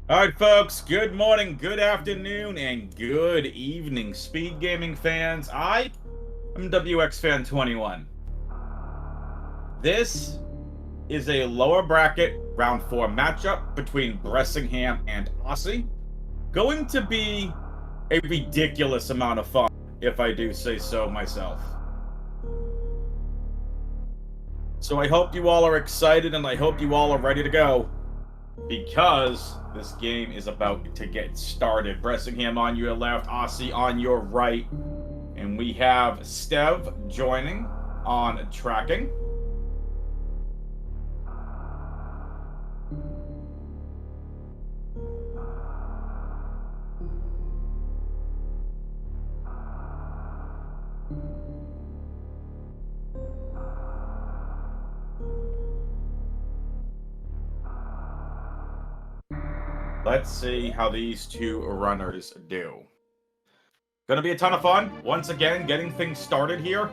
All right, folks, good morning, good afternoon, and good evening, Speed Gaming fans. I am WX Fan 21. This is a lower bracket round 4 matchup between Bressingham and Osse. Going to be a ridiculous amount of fun, if I do say so myself. So I hope you all are excited and I hope you all are ready to go, because this game is about to get started. Bressingham on your left, Osse on your right, and we have Stev joining on tracking. Let's see how these two runners do. Gonna be a ton of fun. Once again, getting things started here.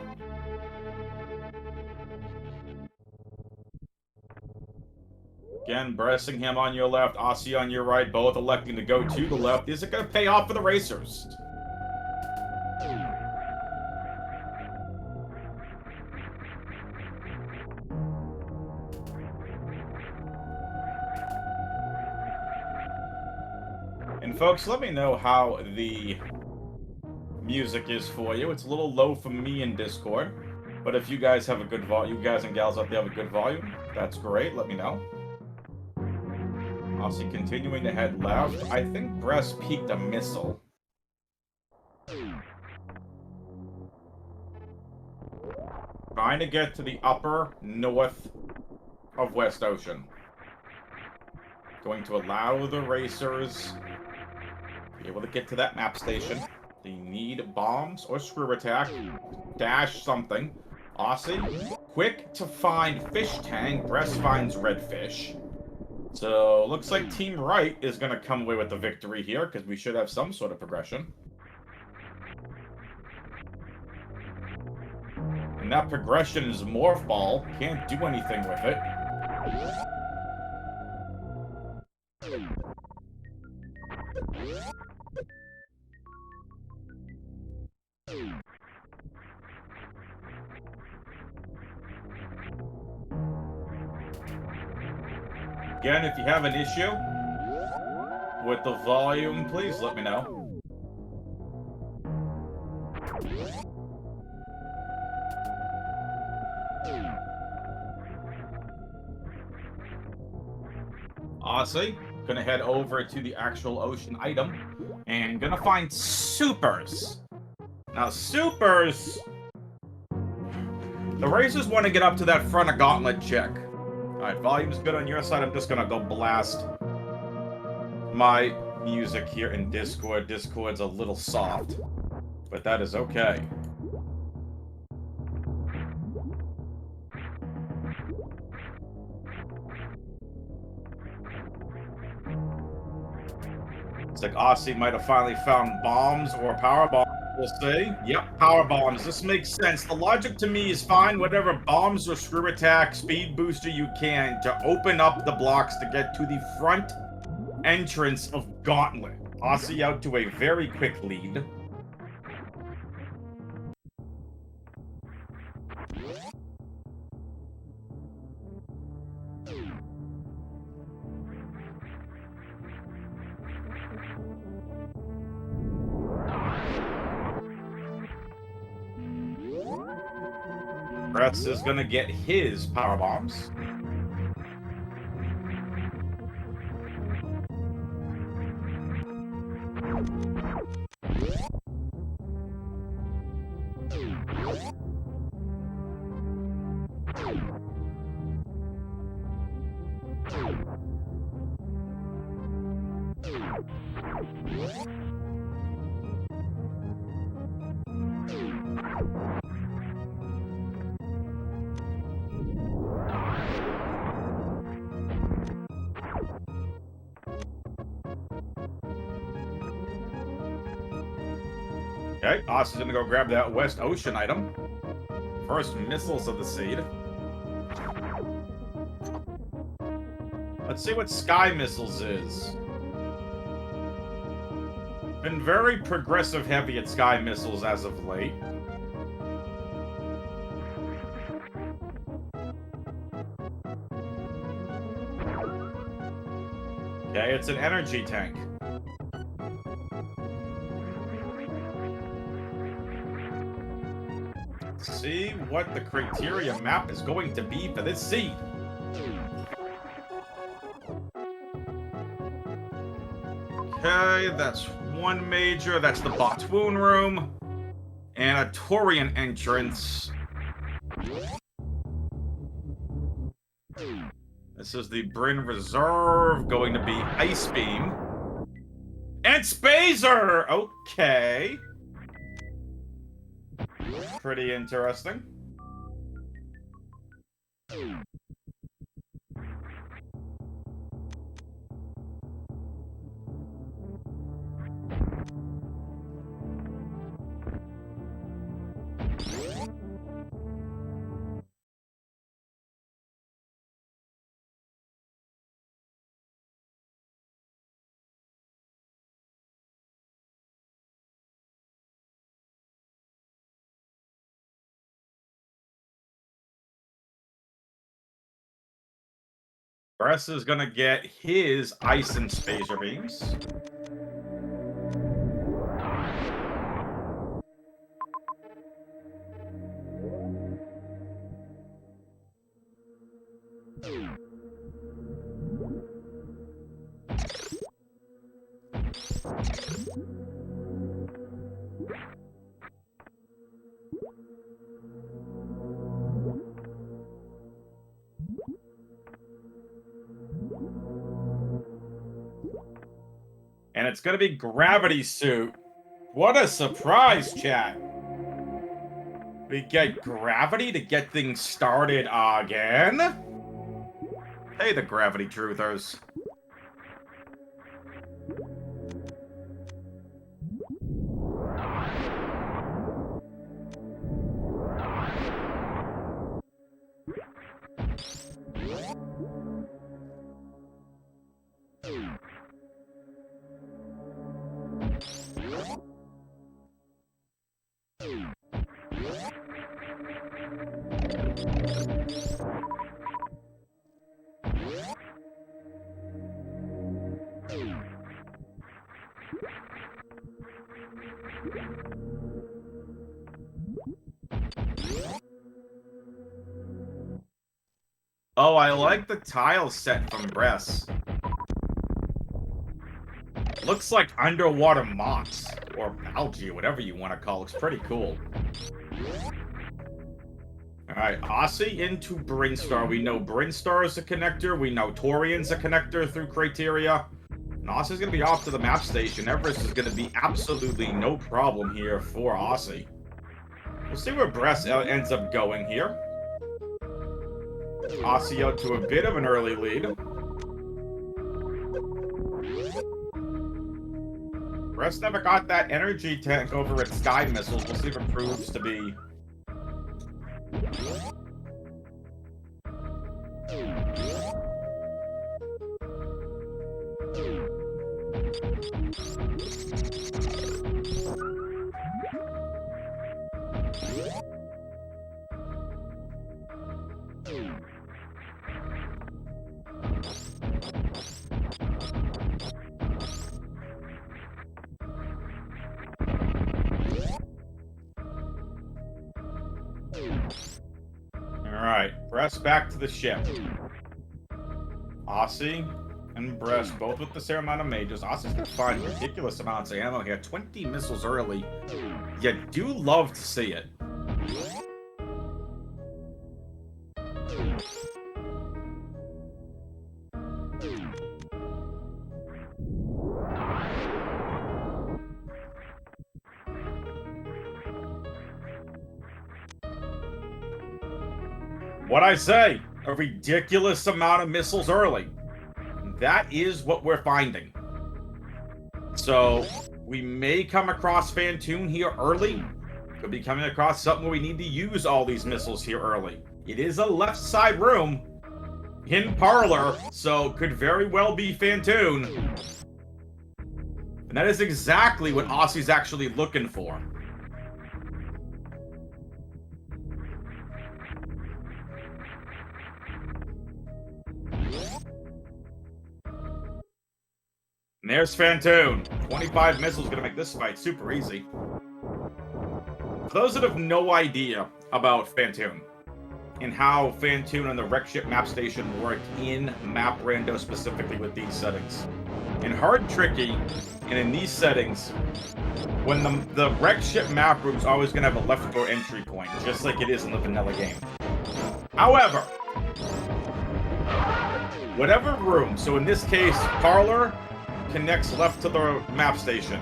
Again, Bressingham on your left, Osse on your right, both electing to go to the left. Is it gonna pay off for the racers? And folks, let me know how the music is for you. It's a little low for me in Discord, but if you guys have a good volume, you guys and gals out there have a good volume, that's great. Let me know. Osse continuing to head left. I think Bress peaked a missile. Trying to get to the upper north of West Ocean. Going to allow the racers to be able to get to that map station. They need bombs or screw attack. Dash something. Osse, quick to find fish tank. Bress finds redfish. So, looks like Team Right is going to come away with the victory here, because we should have some sort of progression. And that progression is Morph Ball. Can't do anything with it. Again, if you have an issue with the volume, please let me know. Osse, gonna head over to the actual ocean item and gonna find supers. Now, supers, the racers want to get up to that front of gauntlet check. Alright, volume's good on your side. I'm just gonna go blast my music here in Discord. Discord's a little soft, but that is okay. It's like Osse might have finally found bombs or power bombs. We'll see. Yep, power bombs. This makes sense. The logic to me is find whatever bombs or screw attack, speed booster you can to open up the blocks to get to the front entrance of Gauntlet. Osse out to a very quick lead. Bress is gonna get his power bombs. Okay, Osse's gonna go grab that West Ocean item. First missiles of the seed. Let's see what Sky Missiles is. Been very progressive heavy at Sky Missiles as of late. Okay, it's an energy tank. Let's see what the criteria map is going to be for this seed. Okay, that's one major. That's the Botwoon room. And a Torian entrance. This is the Bryn Reserve, going to be Ice Beam. And Spazer! Okay. Pretty interesting. Bress is gonna get his Ice and Spazer Beams. And it's gonna be Gravity Suit. What a surprise, chat. We get Gravity to get things started again? Hey, the Gravity Truthers. Oh, I like the tile set from Bress. Looks like underwater moss, or algae, whatever you want to call it. Looks pretty cool. Alright, Osse into Brinstar. We know Brinstar is a connector. We know Torian's a connector through criteria. And Osse's going to be off to the map station. Everest is going to be absolutely no problem here for Osse. We'll see where Bress ends up going here. Osse out to a bit of an early lead. Bress never got that energy tank over at Sky Missiles. We'll see if it proves to be. Alright, Bress back to the ship. Osse and Bress both with the same amount of mages. Osse's gonna find ridiculous amounts of ammo here. 20 missiles early. You do love to see it. What I say, a ridiculous amount of missiles early. That is what we're finding. So, we may come across Fantoon here early. Could be coming across something where we need to use all these missiles here early. It is a left side room in Parlor, so could very well be Fantoon. And that is exactly what Osse's actually looking for. And there's Fantoon. 25 missiles gonna make this fight super easy. For those that have no idea about Fantoon and how Fantoon and the wreck ship map station work in Map Rando, specifically with these settings. In Hard Tricky and in these settings, when the wreck ship map room is always gonna have a left door entry point, just like it is in the vanilla game. However, whatever room, so in this case, parlor connects left to the map station.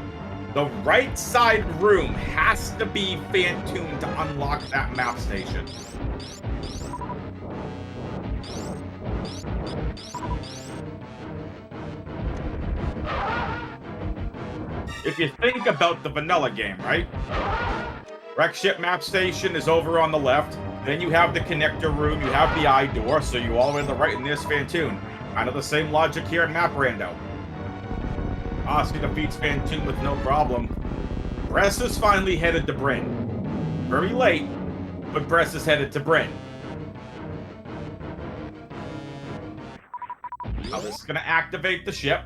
The right side room has to be Fantoon to unlock that map station. If you think about the vanilla game, right? Wreck ship map station is over on the left. Then you have the connector room, you have the eye door, so you all the way to the right, and there's Fantoon. Kind of the same logic here in Map Rando. Osse defeats Fantoon with no problem. Bress is finally headed to Bryn. Very late, but Bress is headed to Bryn. Now this is going to activate the ship.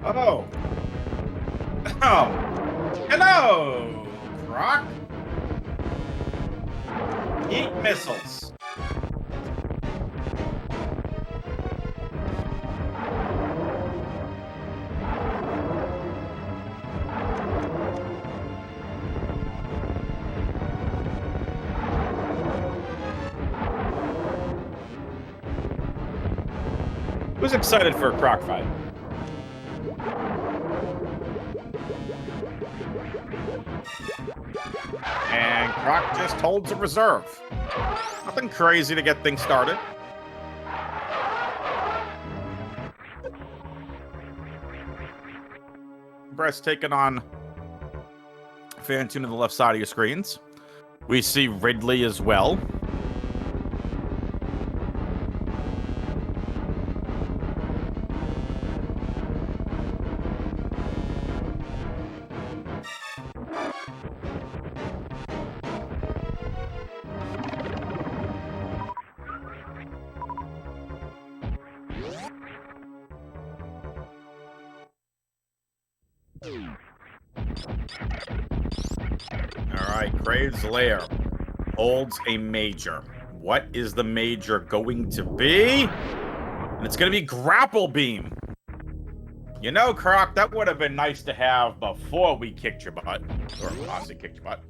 Oh. Oh. Hello, Croc. Eat missiles. Who's excited for a Croc fight? And Croc just holds a reserve. Nothing crazy to get things started. Bress taking on Fantoon on the left side of your screens. We see Ridley as well. Crave's Lair holds a major. What is the major going to be? And it's going to be Grapple Beam. You know, Croc, that would have been nice to have before we kicked your butt. Or Osse kicked your butt.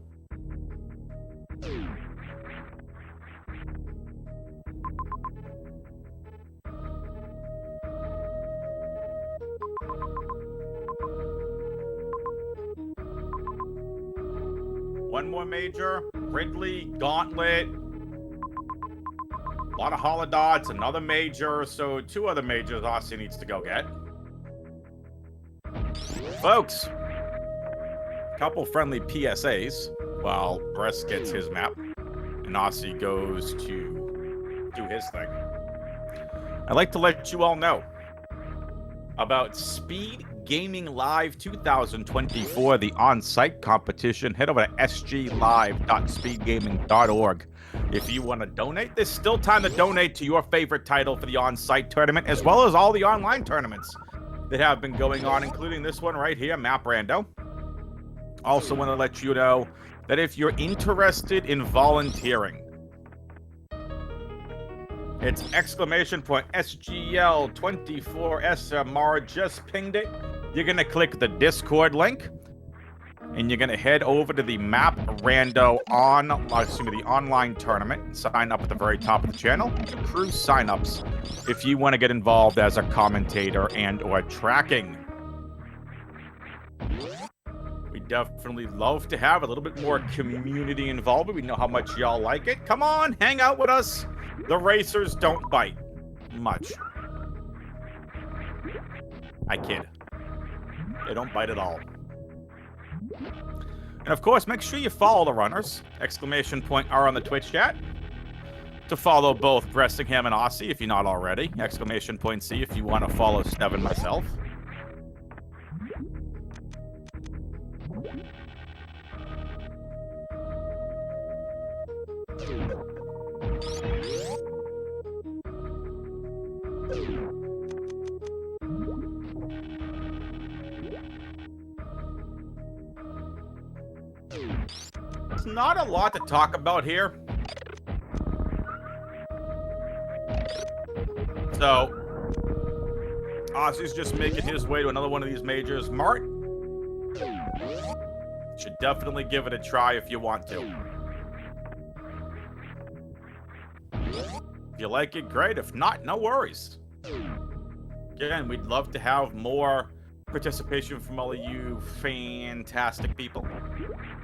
One more major. Ridley, Gauntlet. A lot of holodots, another major. So 2 other majors Osse needs to go get. Folks, couple friendly PSAs while Bress gets his map and Osse goes to do his thing. I'd like to let you all know about Speedgaming Live 2024, the on-site competition. Head over to sglive.speedgaming.org if you want to donate. There's still time to donate to your favorite title for the on-site tournament, as well as all the online tournaments that have been going on, including this one right here, Map Rando. Also want to let you know that if you're interested in volunteering, it's !SGL24SMR, just pinged it. you're going to click the Discord link, and you're going to head over to the Map Rando the online tournament. Sign up at the very top of the channel. Crew signups if you want to get involved as a commentator and or tracking. We definitely love to have a little bit more community involvement. We know how much y'all like it. Come on, hang out with us. The racers don't bite much. I kid. They don't bite at all. And of course, make sure you follow the runners. !R on the Twitch chat. To follow both Bressingham and Osse if you're not already. !C if you want to follow Snev and myself. There's not a lot to talk about here. So, Osse's just making his way to another one of these majors. Mart should definitely give it a try if you want to. If you like it, great. If not, no worries. Again, we'd love to have more participation from all of you fantastic people.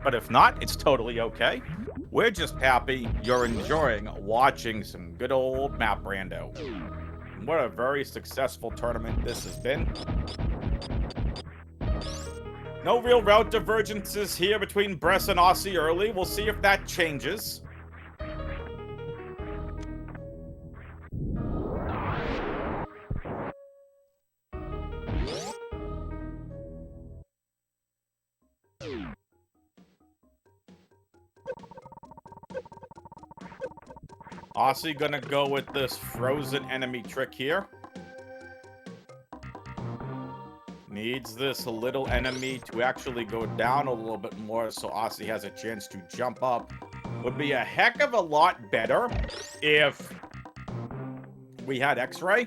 But if not, it's totally okay. We're just happy you're enjoying watching some good old Map Rando. And what a very successful tournament this has been. No real route divergences here between Bress and Osse early. We'll see if that changes. Osse gonna go with this frozen enemy trick here. Needs this little enemy to actually go down a little bit more so Osse has a chance to jump up. Would be a heck of a lot better if we had X-Ray,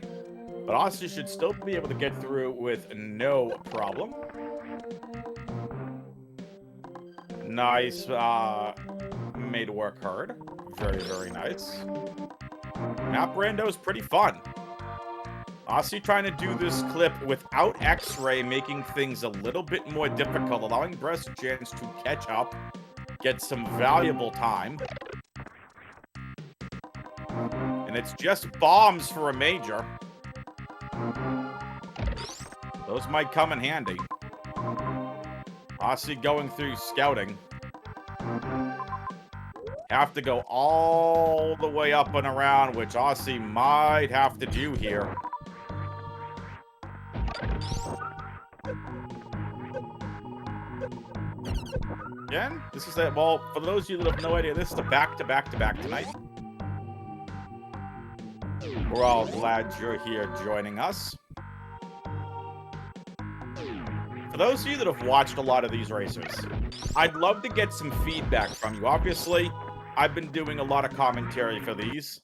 but Osse should still be able to get through with no problem. Nice, made work hard. Very, very nice. Map Rando is pretty fun. Osse trying to do this clip without X-Ray, making things a little bit more difficult, allowing Bress a chance to catch up, get some valuable time. And it's just bombs for a major. Those might come in handy. Osse going through scouting. Have to go all the way up and around, which Osse might have to do here. Again, this is that. Well, for those of you that have no idea, this is the back-to-back-to-back tonight. We're all glad you're here joining us. For those of you that have watched a lot of these racers, I'd love to get some feedback from you. Obviously, I've been doing a lot of commentary for these,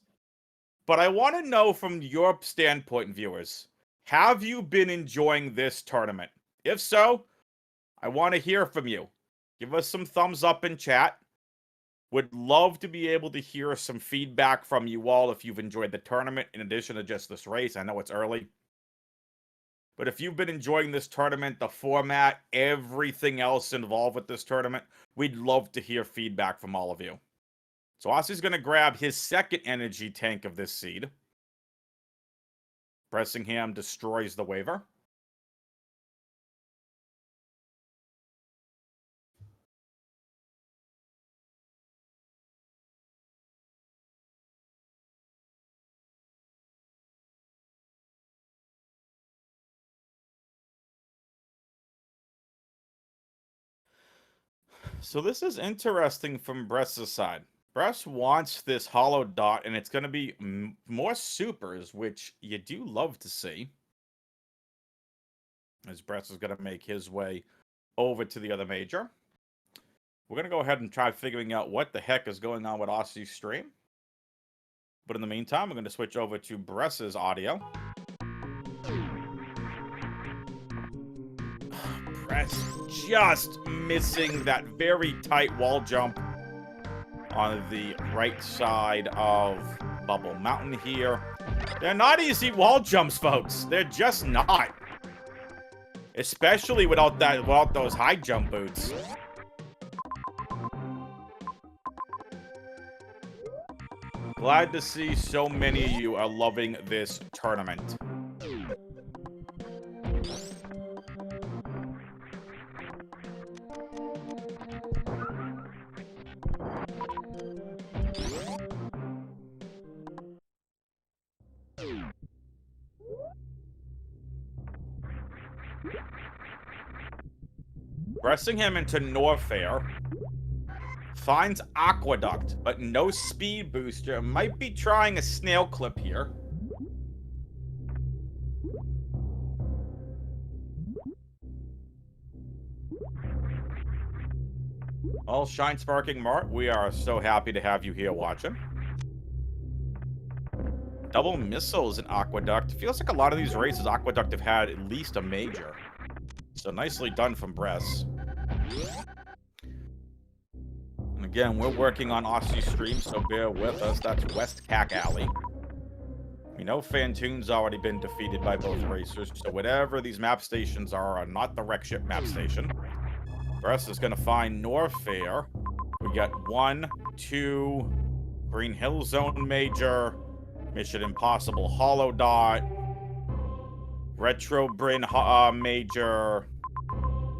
but I want to know from your standpoint, viewers, have you been enjoying this tournament? If so, I want to hear from you. Give us some thumbs up in chat. Would love to be able to hear some feedback from you all if you've enjoyed the tournament in addition to just this race. I know it's early. But if you've been enjoying this tournament, the format, everything else involved with this tournament, we'd love to hear feedback from all of you. So Osse's going to grab his second energy tank of this seed. Bressingham destroys the waiver. So this is interesting from Bress's side. Bress wants this hollow dot, and it's going to be more supers, which you do love to see. As Bress is going to make his way over to the other major. We're going to go ahead and try figuring out what the heck is going on with Osse's stream. But in the meantime, we're going to switch over to Bress's audio. Bress just missing that very tight wall jump on the right side of Bubble Mountain here. They're not easy wall jumps, folks. They're just not. Especially without those high jump boots. Glad to see so many of you are loving this tournament. Bressingham into Norfair. Finds Aqueduct, but no speed booster. Might be trying a snail clip here. Well, Shine Sparking Mart, we are so happy to have you here watching. Double missiles in Aqueduct. Feels like a lot of these races Aqueduct have had at least a major. So nicely done from Bress. And again, we're working on Osse stream, so bear with us. That's West Cack Alley. We know Fantoon's already been defeated by both racers, so whatever these map stations are not the wreck ship map station. Bress is going to find Norfair. We got 1, 2, Green Hill Zone Major, Mission Impossible Hollow Dot, Retro Bryn Major,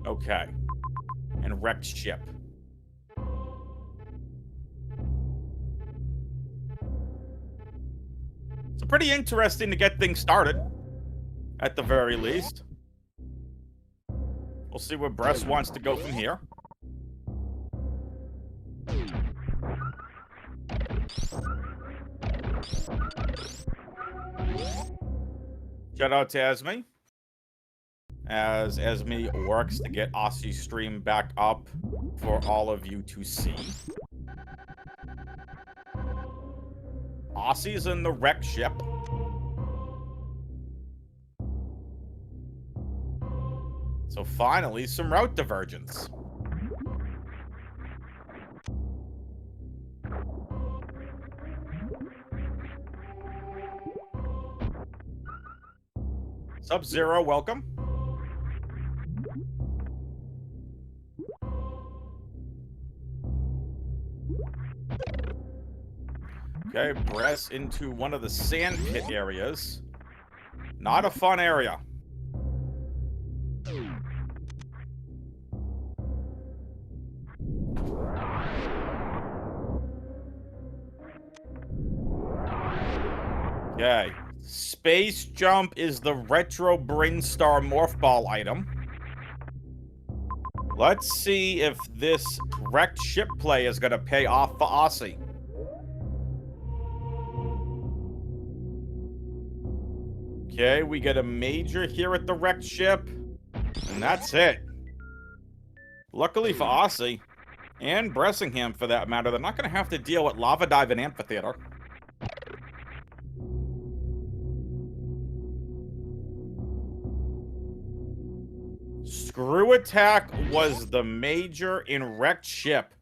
okay, and Wrecked Ship. It's pretty interesting to get things started, at the very least. We'll see where Bress wants to go from here. Shout out to Esme, as Esme works to get Osse stream back up for all of you to see. Osse's in the wreck ship. So finally, some route divergence. Sub-Zero, welcome. Okay, Bress into one of the sand pit areas. Not a fun area. Okay. Space Jump is the Retro Brainstar Morph Ball item. Let's see if this wrecked ship play is going to pay off for Osse. Okay, we get a major here at the wrecked ship. And that's it. Luckily for Osse, and Bressingham for that matter, they're not going to have to deal with Lava Dive and Amphitheater. Screw Attack was the major in wrecked ship.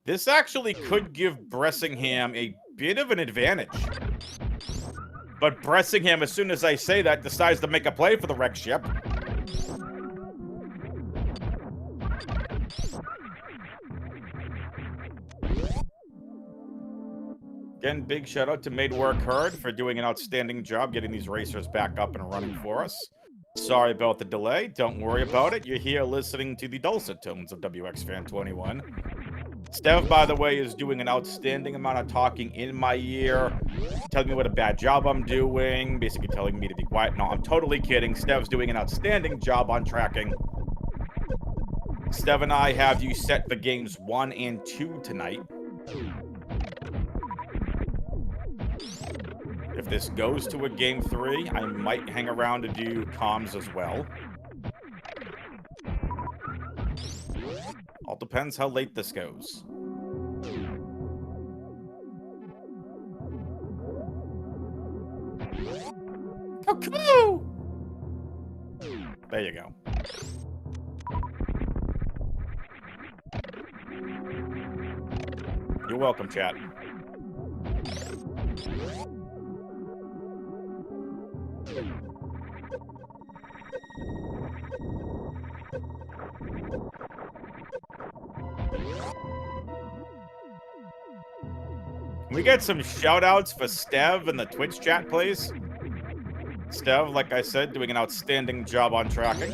This actually could give Bressingham a bit of an advantage. But Bressingham, as soon as I say that, decides to make a play for the wrecked ship. Again, big shout out to Made Work Hard for doing an outstanding job getting these racers back up and running for us. Sorry about the delay. Don't worry about it. You're here listening to the dulcet tones of WXFan21. Stev, by the way, is doing an outstanding amount of talking in my ear, telling me what a bad job I'm doing, basically telling me to be quiet. No, I'm totally kidding. Stev's doing an outstanding job on tracking. Stev and I have you set for games 1 and 2 tonight. If this goes to a game 3, I might hang around to do comms as well. All depends how late this goes. Oh, there you go. You're welcome, chat. Can we get some shout-outs for Stev in the Twitch chat, please? Stev, like I said, doing an outstanding job on tracking.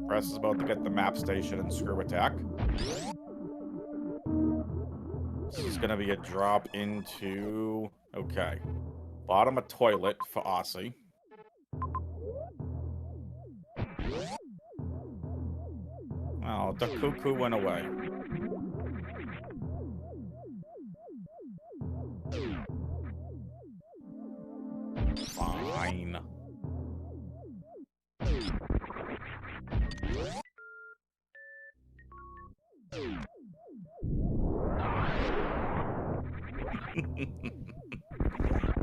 Press is about to get the map station and screw attack. This is gonna be a drop into... Okay. Bottom of toilet for Osse. Oh, the cuckoo went away. Fine.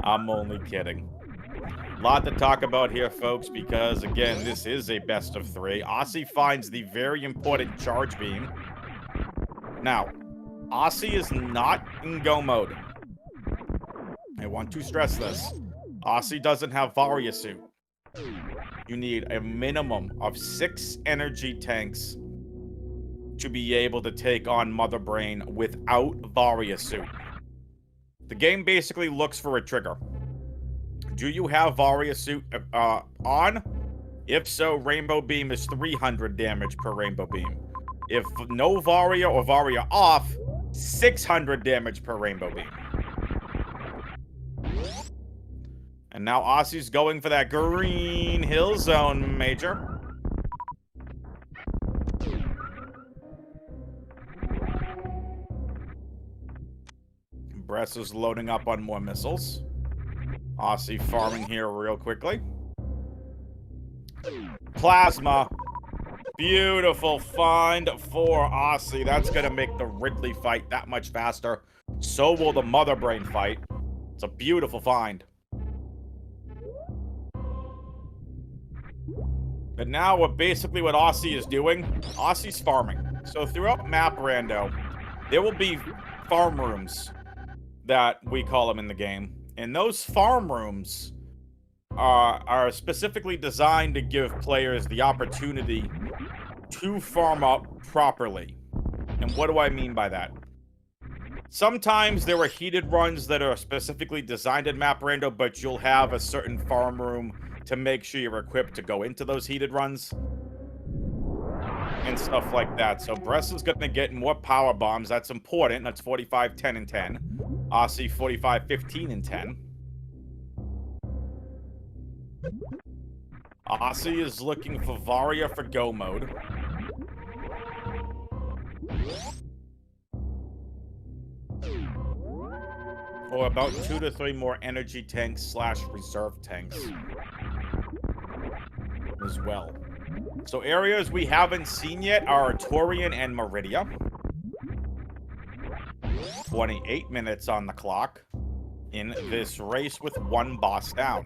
I'm only kidding. Lot to talk about here, folks, because, again, this is a best of 3. Osse finds the very important charge beam. Now, Osse is not in go mode. I want to stress this. Osse doesn't have Varia suit. You need a minimum of 6 energy tanks to be able to take on Mother Brain without Varia suit. The game basically looks for a trigger. Do you have Varia suit on? If so, Rainbow Beam is 300 damage per Rainbow Beam. If no Varia or Varia off, 600 damage per Rainbow Beam. And now Osse's going for that green hill zone, Major. Bress is loading up on more missiles. Osse farming here real quickly. Plasma. Beautiful find for Osse. That's going to make the Ridley fight that much faster. So will the Mother Brain fight. It's a beautiful find. But now what Osse is doing, Osse's farming. So throughout map rando, there will be farm rooms that we call them in the game. And those farm rooms are specifically designed to give players the opportunity to farm up properly. And what do I mean by that? Sometimes there are heated runs that are specifically designed in map rando, but you'll have a certain farm room to make sure you're equipped to go into those heated runs and stuff like that. So Bress is going to get more power bombs. That's important. That's 45, 10, and 10. Osse 45, 15, and 10. Osse is looking for Varia for go mode. Or about 2 to 3 more energy tanks / reserve tanks as well. So areas we haven't seen yet are Torian and Meridia. 28 minutes on the clock in this race with 1 boss down.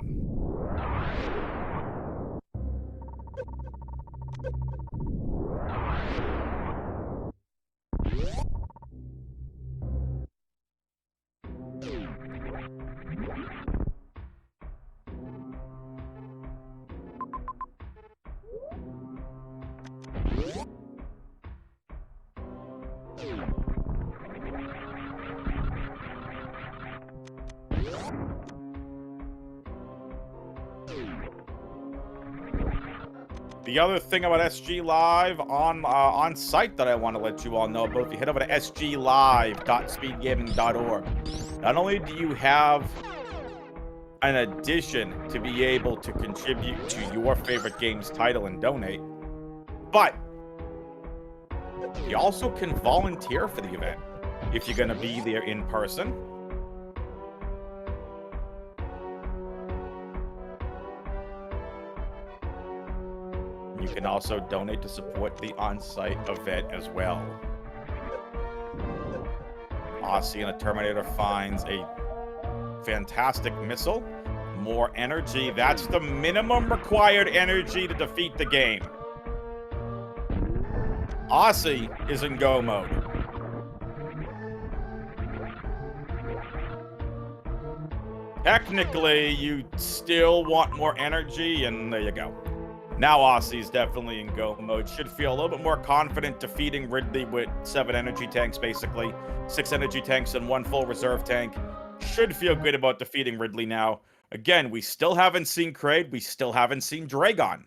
The other thing about SGLIVE on site that I want to let you all know about, if you head over to sglive.speedgaming.org, not only do you have an addition to be able to contribute to your favorite game's title and donate, but you also can volunteer for the event if you're going to be there in person. can also donate to support the on-site event as well. Osse and a Terminator finds a fantastic missile. More energy. That's the minimum required energy to defeat the game. Osse is in go mode. Technically, you still want more energy, and there you go. Now Osse's definitely in go mode. Should feel a little bit more confident defeating Ridley with 7 energy tanks, basically. 6 energy tanks and 1 full reserve tank. Should feel good about defeating Ridley now. Again, we still haven't seen Kraid. We still haven't seen Dragon.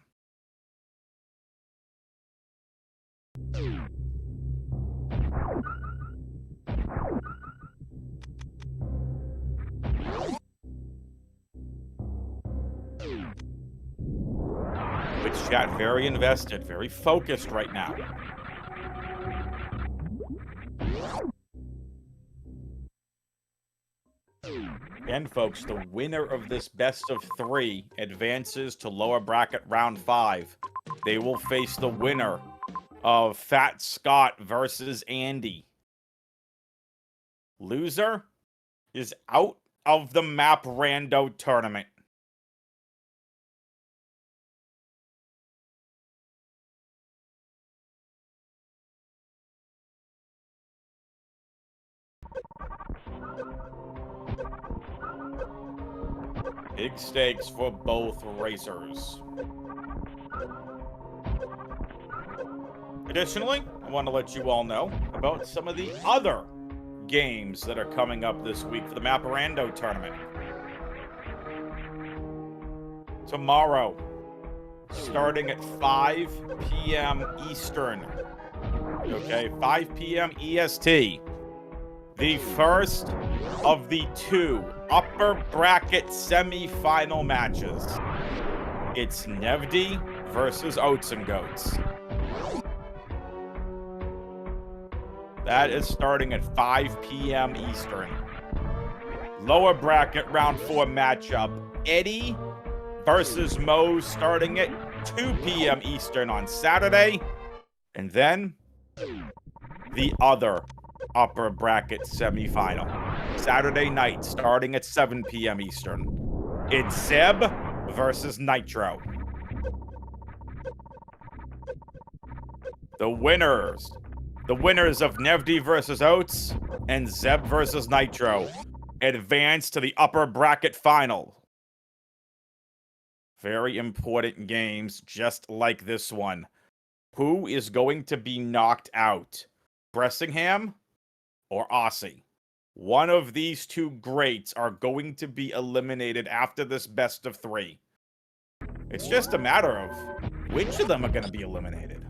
Twitch chat very invested, very focused right now. And folks, the winner of this best of 3 advances to lower bracket round 5. They will face the winner of Fat Scott versus Andy. Loser is out of the map rando tournament. Big stakes for both racers. Additionally, I want to let you all know about some of the other games that are coming up this week for the Maparando tournament. Tomorrow, starting at 5 p.m. Eastern, okay, 5 p.m. EST, the first of the 2 upper bracket semi-final matches. It's Nevdi versus Oats and Goats. That is starting at 5 p.m. Eastern. Lower bracket round 4 matchup, Eddie versus Mo, starting at 2 p.m. Eastern on Saturday. And then the other upper bracket semifinal, Saturday night, starting at 7 p.m. Eastern. It's Zeb versus Nitro. The winners of Nevdi versus Oats and Zeb versus Nitro advance to the upper bracket final. Very important games, just like this one. Who is going to be knocked out? Bressingham or Osse? One of these 2 greats are going to be eliminated after this best of 3. It's just a matter of which of them are going to be eliminated.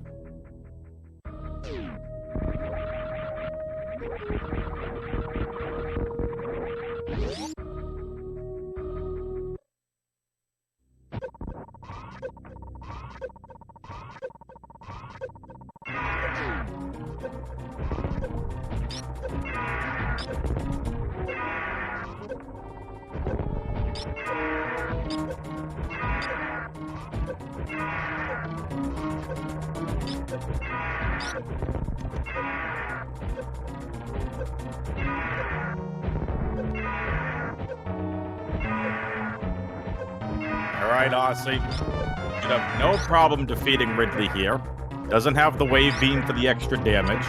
Alright, Osse. Should have no problem defeating Ridley here. Doesn't have the wave beam for the extra damage.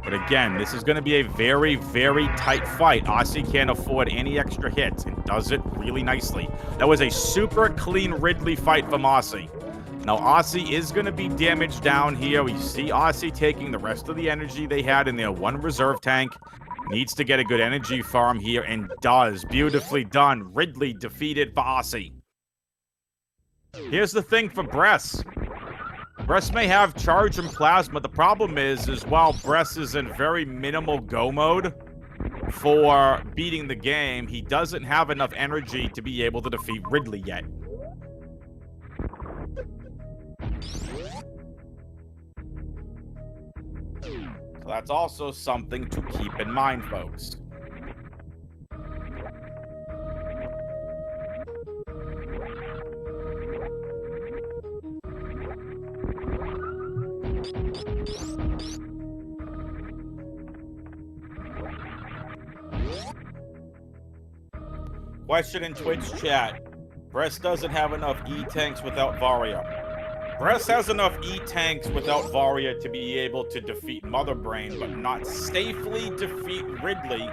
But again, this is going to be a very, very tight fight. Osse can't afford any extra hits and does it really nicely. That was a super clean Ridley fight from Osse. Now, Osse is going to be damaged down here. We see Osse taking the rest of the energy they had in their 1 reserve tank. Needs to get a good energy farm here and does. Beautifully done. Ridley defeated for Osse. Here's the thing for Bress. Bress may have charge and plasma. The problem is while Bress is in very minimal go mode for beating the game, he doesn't have enough energy to be able to defeat Ridley yet. So that's also something to keep in mind, folks. Question in Twitch chat. Bress doesn't have enough E-tanks without Varia. Bress has enough E-tanks without Varia to be able to defeat Mother Brain, but not safely defeat Ridley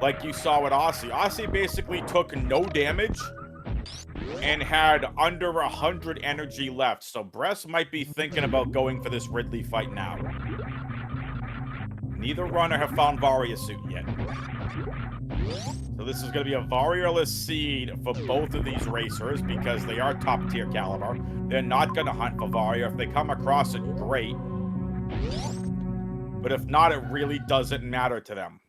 like you saw with Osse. Osse basically took no damage and had under 100 energy left, so Bress might be thinking about going for this Ridley fight now. Neither runner have found Varia suit yet. So this is going to be a Varia-less seed for both of these racers because they are top-tier caliber. They're not going to hunt for Varia. If they come across it, great. But if not, it really doesn't matter to them.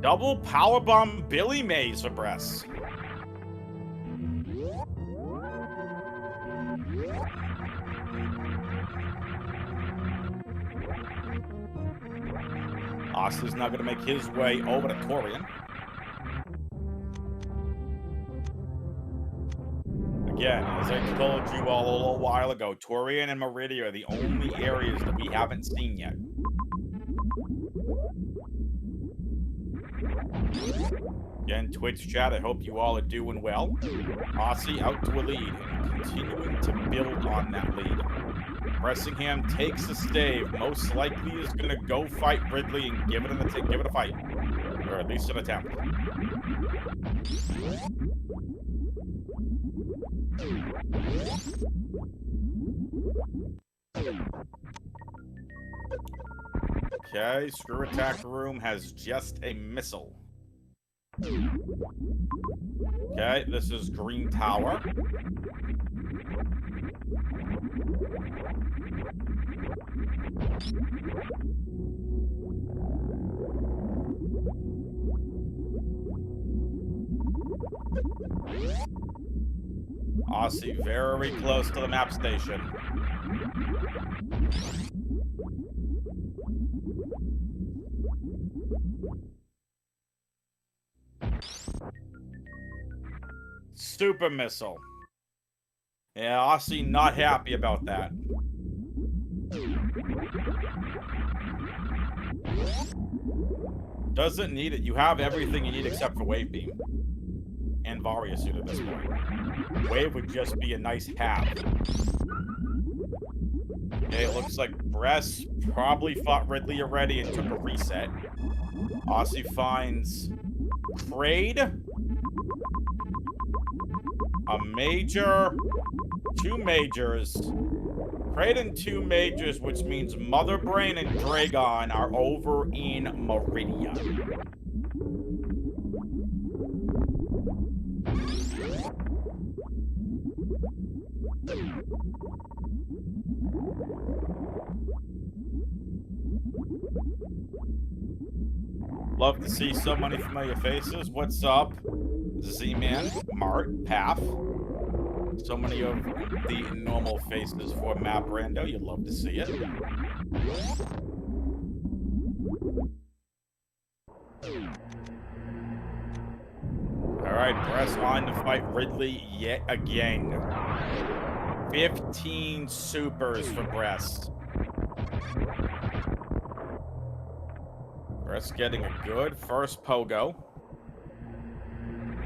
Double powerbomb Billy Mays for Bress. Osse's not going to make his way over to Torian. Again, as I told you all a little while ago, Torian and Meridia are the only areas that we haven't seen yet. Again, Twitch chat, I hope you all are doing well. Osse out to a lead and continuing to build on that lead. Bressingham takes the stave. Most likely is going to go fight Ridley and give it a fight. Or at least an attempt. Okay, Screw Attack Room has just a missile. Okay, this is Green Tower. Osse very close to the map station. Super missile. Yeah, Osse not happy about that. Doesn't need it. You have everything you need except for Wave Beam. And Varia suit at this point. Wave would just be a nice have. Okay, it looks like Bress probably fought Ridley already and took a reset. Osse finds Kraid. A major. 2 majors. Kraid and 2 majors, which means Mother Brain and Dragon are over in Meridia. Love to see so many familiar faces. What's up? Z-Man, Mart, Path. So many of the normal faces for Map Rando. You'd love to see it. Alright, Bress on to fight Ridley yet again. 15 supers for Bress. Bress getting a good first pogo.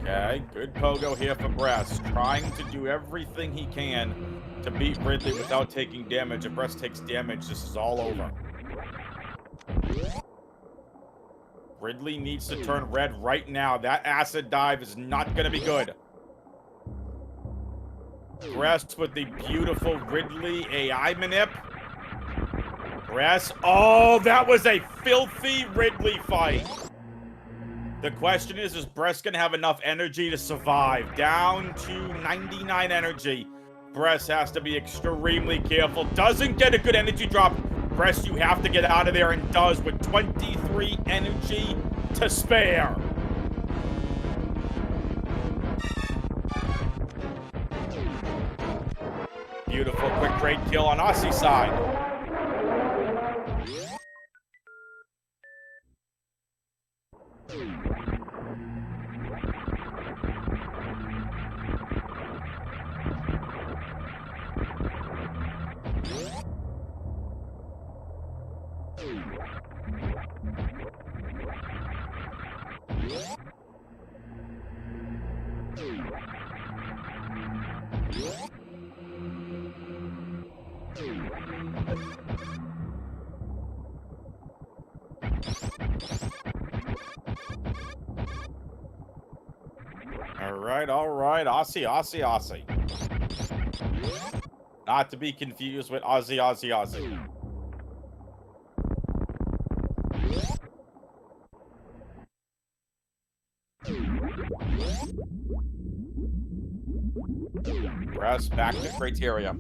Okay, good pogo here for Bress. Trying to do everything he can to beat Ridley without taking damage. If Bress takes damage, this is all over. Ridley needs to turn red right now. That acid dive is not going to be good. Bress with the beautiful Ridley AI manip. Bress. Oh, that was a filthy Ridley fight. The question is Bress going to have enough energy to survive? Down to 99 energy. Bress has to be extremely careful. Doesn't get a good energy drop. Bress, you have to get out of there, and does with 23 energy to spare. Beautiful, quick, great kill on Osse's side. All right. Osse. Not to be confused with Ozzy. Press back to criteria.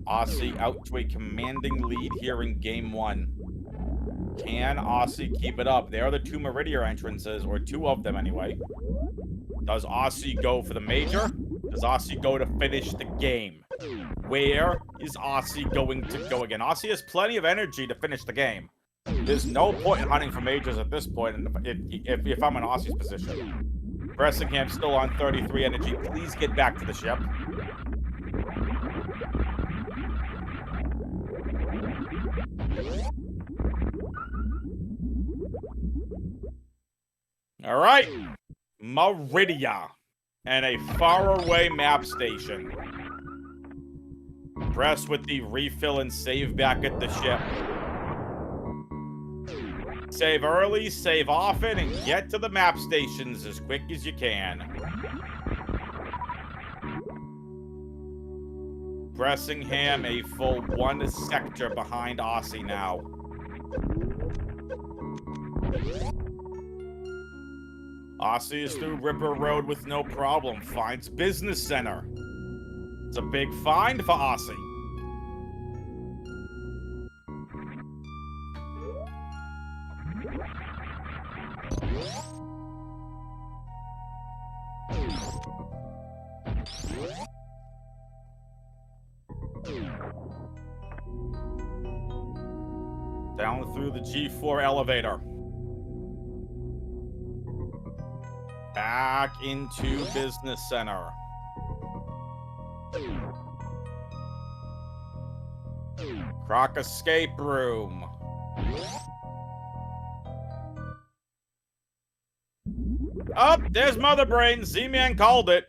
Osse out to a commanding lead here in game 1. Can Osse keep it up? There are the 2 Meridian entrances, or 2 of them anyway. Does Osse go for the major? Does Osse go to finish the game? Where is Osse going to go again? Osse has plenty of energy to finish the game. There's no point in hunting for majors at this point if I'm in Osse's position. Bressingham still on 33 energy. Please get back to the ship. All right. Meridia and a faraway map station. Press with the refill and save back at the ship. Save early, save often, and get to the map stations as quick as you can. Bressingham a full 1 sector behind Osse now. Osse is through Ripper Road with no problem. Finds Business Center. It's a big find for Osse. Down through the G4 elevator. Back into Business Center. Croc Escape Room. Oh, there's Mother Brain. Z-Man called it.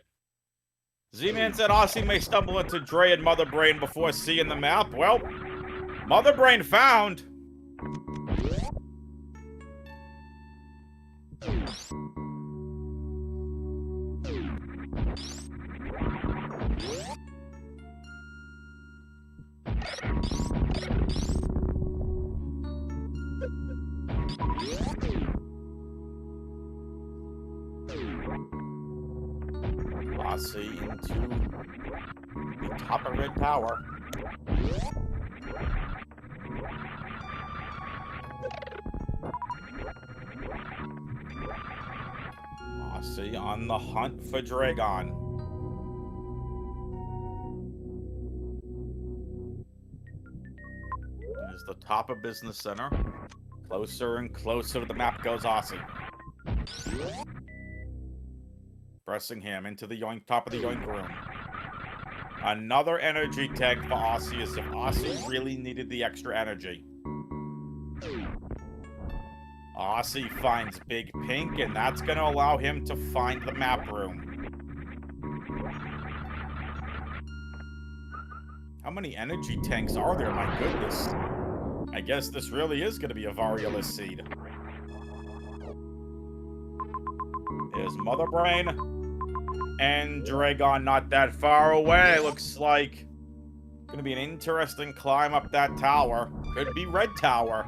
Z-Man said Osse may stumble into Dre and Mother Brain before seeing the map. Well, Mother Brain found. Osse into the top of Red Tower. Osse on the hunt for Dragon. There's the top of Business Center. Closer and closer to the map goes Osse. Bressingham into the top of the yoink room. Another energy tank for Osse as if Osse really needed the extra energy. Osse finds Big Pink, and that's going to allow him to find the map room. How many energy tanks are there? My goodness. I guess this really is going to be a Variolus seed. There's Mother Brain. And Dragon not that far away. Looks like going to be an interesting climb up that tower. Could be Red Tower.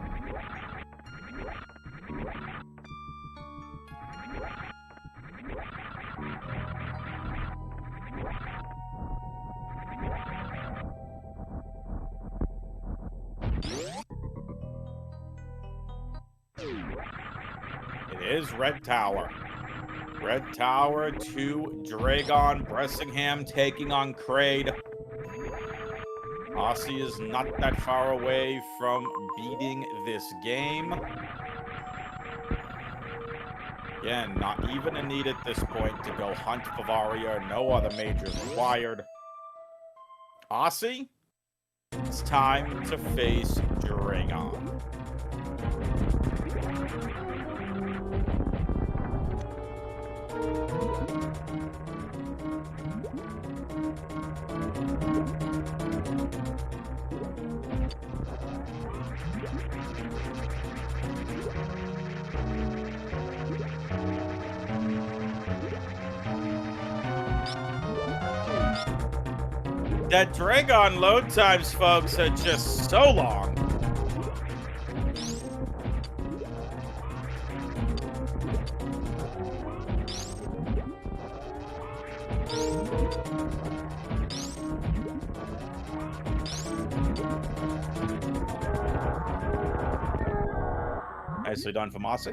It is Red Tower. Red Tower to Dragon. Bressingham taking on Kraid. Osse is not that far away from beating this game. Again, not even a need at this point to go hunt Bavaria. No other majors required. Osse, it's time to face Dragon. That Dragon load times, folks, are just so long. Nicely done from Osse.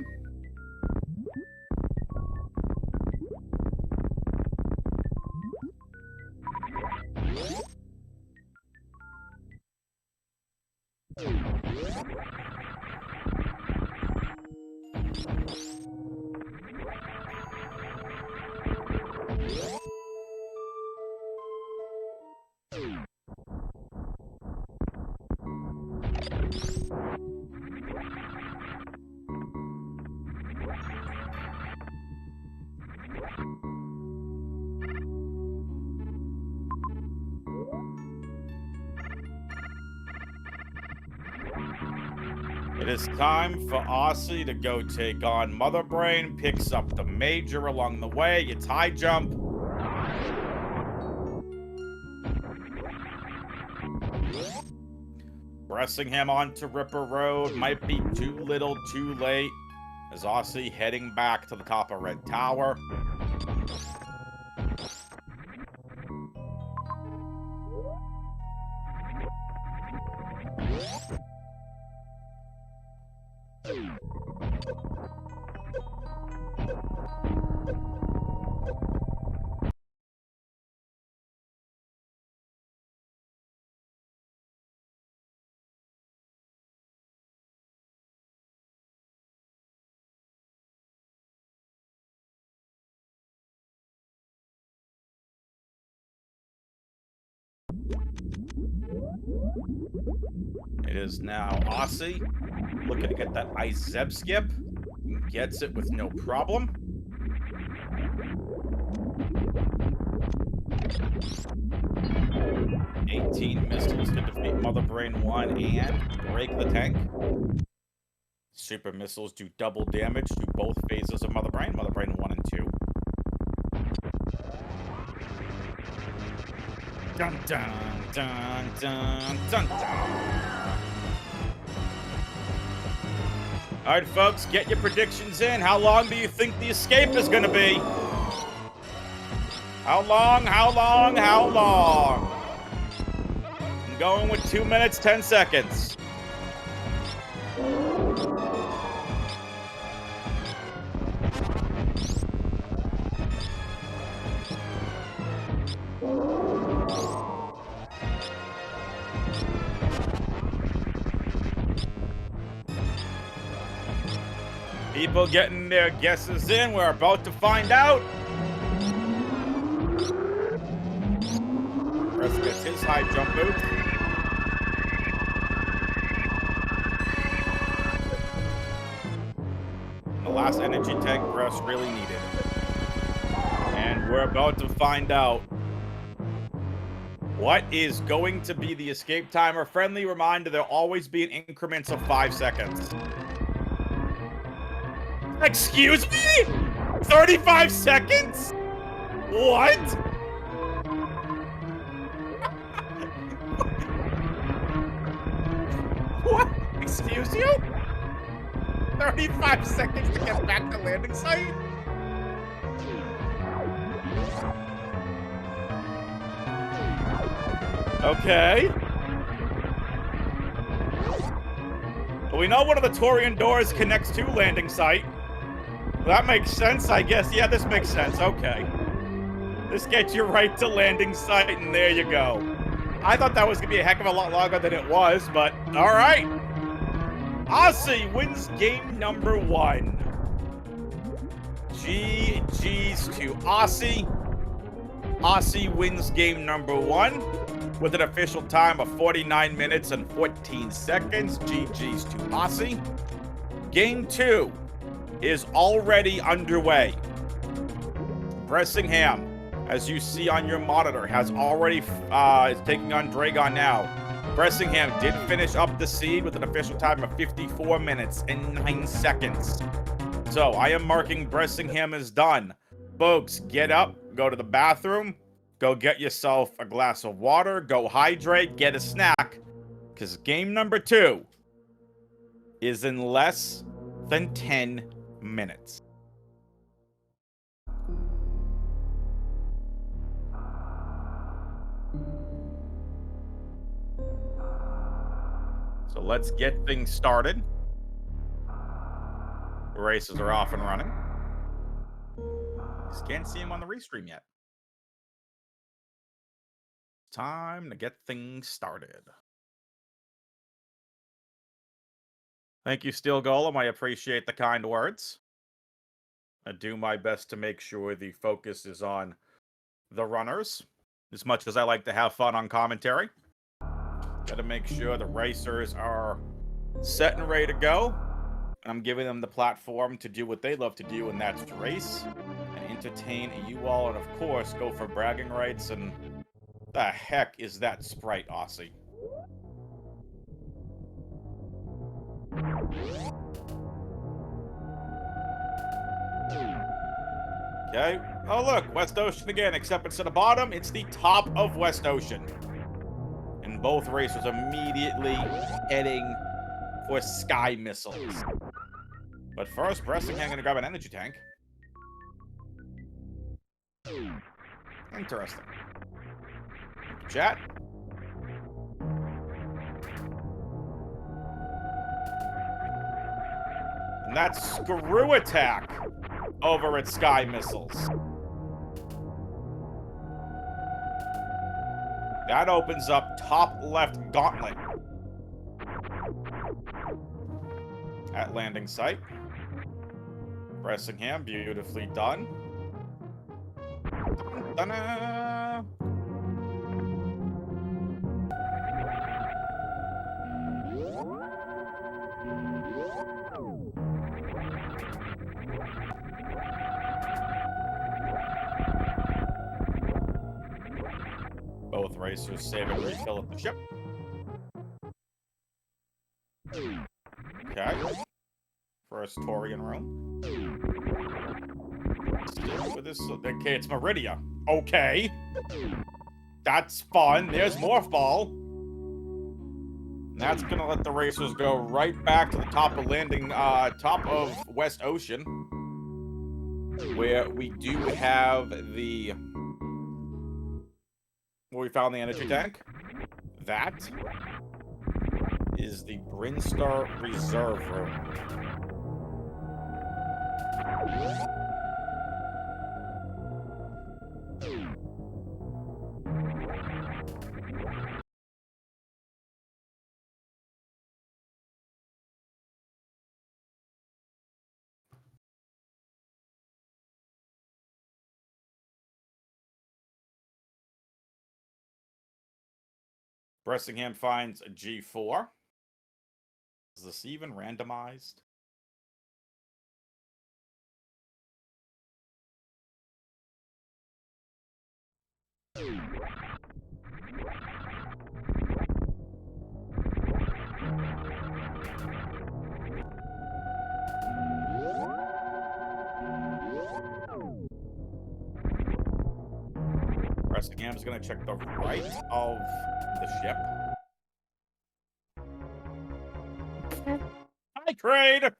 It is time for Osse to go take on Mother Brain. Picks up the Major along the way. It's high jump. Bressingham onto Ripper Road. Might be too little, too late. As Osse heading back to the top of Red Tower. It is now Osse looking to get that ice Zeb skip. Gets it with no problem. $18 missiles to defeat Mother Brain 1 and break the tank. Super missiles do double damage to both phases of Mother Brain 1 and 2. Dun dun dun dun dun dun. All right, folks, get your predictions in. How long do you think the escape is going to be? How long? How long? How long? I'm going with 2 minutes, 10 seconds. People getting their guesses in. We're about to find out. Bress gets his high jump boot. The last energy tank Bress really needed. And we're about to find out what is going to be the escape timer. Friendly reminder, there'll always be in increments of 5 seconds. Excuse me? 35 seconds? What? What? Excuse you? 35 seconds to get back to landing site? Okay. Well, we know one of the Torian doors connects to landing site. That makes sense, I guess. Yeah, this makes sense. Okay. This gets you right to landing site, and there you go. I thought that was going to be a heck of a lot longer than it was, but all right. Osse wins game number 1. GG's to Osse. Osse wins game number 1 with an official time of 49 minutes and 14 seconds. GG's to Osse. Game 2 is already underway. Bressingham, as you see on your monitor, has already is taking on Dragon now. Bressingham did finish up the seed with an official time of 54 minutes and 9 seconds. So I am marking Bressingham as done. Folks, get up, go to the bathroom, go get yourself a glass of water, go hydrate, get a snack, because game number 2 is in less than 10 minutes. So let's get things started. The races are off and running. Just can't see him on the restream yet. Time to get things started. Thank you, Steel Golem. I appreciate the kind words. I do my best to make sure the focus is on the runners, as much as I like to have fun on commentary. Gotta make sure the racers are set and ready to go. I'm giving them the platform to do what they love to do, and that's to race and entertain you all, and of course, go for bragging rights. And the heck is that sprite, Osse? Okay. Oh, look, West Ocean again, except instead of bottom, it's the top of West Ocean. And both racers immediately heading for sky missiles. But first, Bressingham gonna grab an energy tank. Interesting. Chat. And that's screw attack over at sky missiles. That opens up top left gauntlet at landing site. Bressingham, beautifully done. Ta-da! Both racers save and refill at the ship. Okay. First Torian room. With this, okay, it's Meridia. Okay. That's fun. There's Morphball. And that's gonna let the racers go right back to the top of landing, top of West Ocean, where we do have the, where we found the energy tank. That is the Brinstar Reserve Room. Bressingham finds a G4. Is this even randomized? Bressingham is going to check the right of the ship. Hi, Crane!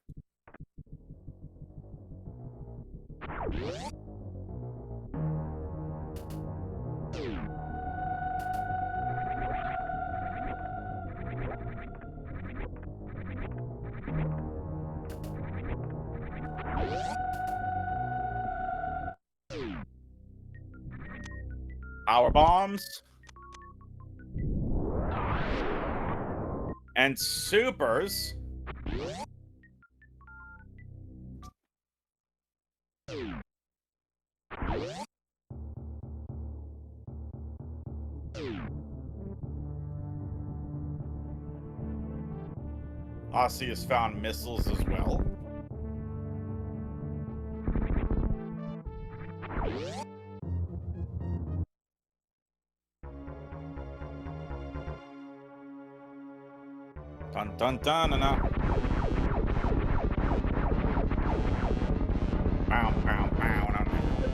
Power bombs. And supers. Osse has found missiles as well. Dun dun dun dun. Bow, bow, bow, bow,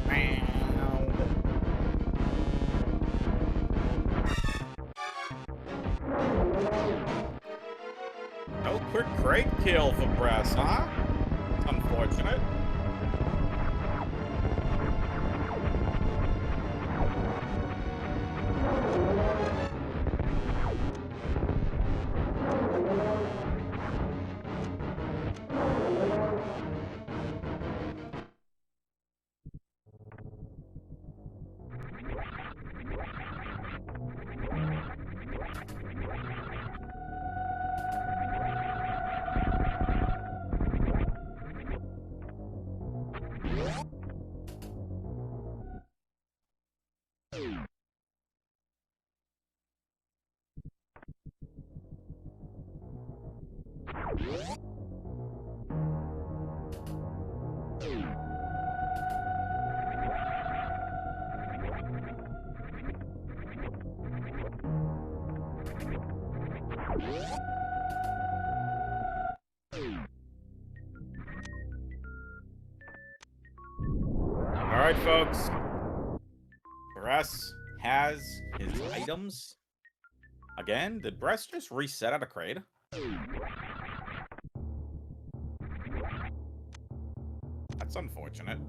bow. No quick crate kill for Bress, huh? It's unfortunate. All right, folks. Bress has his items. Again, did Bress just reset out of crate? That's unfortunate.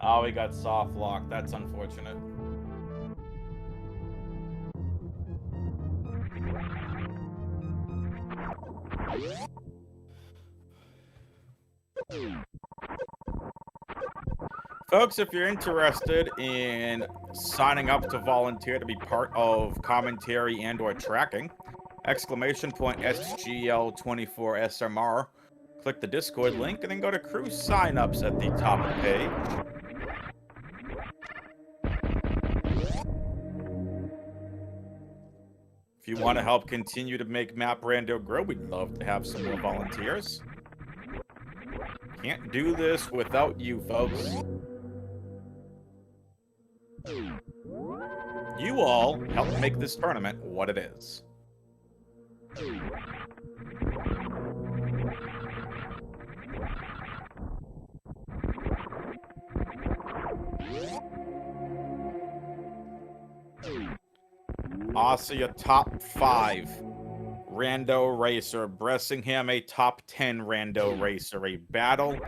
Oh, we got soft lock. That's unfortunate. Folks, if you're interested in signing up to volunteer to be part of commentary and or tracking, !SGL24SMR, click the Discord link and then go to crew signups at the top of the page. If you want to help continue to make Map Rando grow, we'd love to have some more volunteers. Can't do this without you, folks. You all help make this tournament what it is. Osse, a top 5 rando racer. Bressingham, a top 10 rando racer. A battle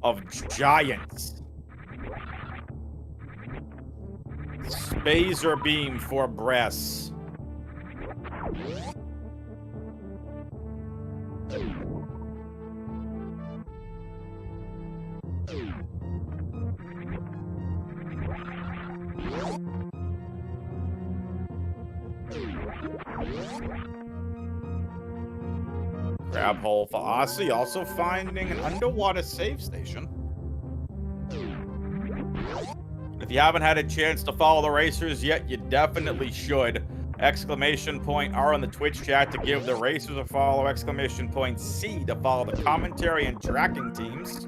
of giants. Spazer beam for Bress. Grab hole for Osse, also finding an underwater save station. If you haven't had a chance to follow the racers yet, you definitely should. ! R on the Twitch chat to give the racers a follow. ! C to follow the commentary and tracking teams.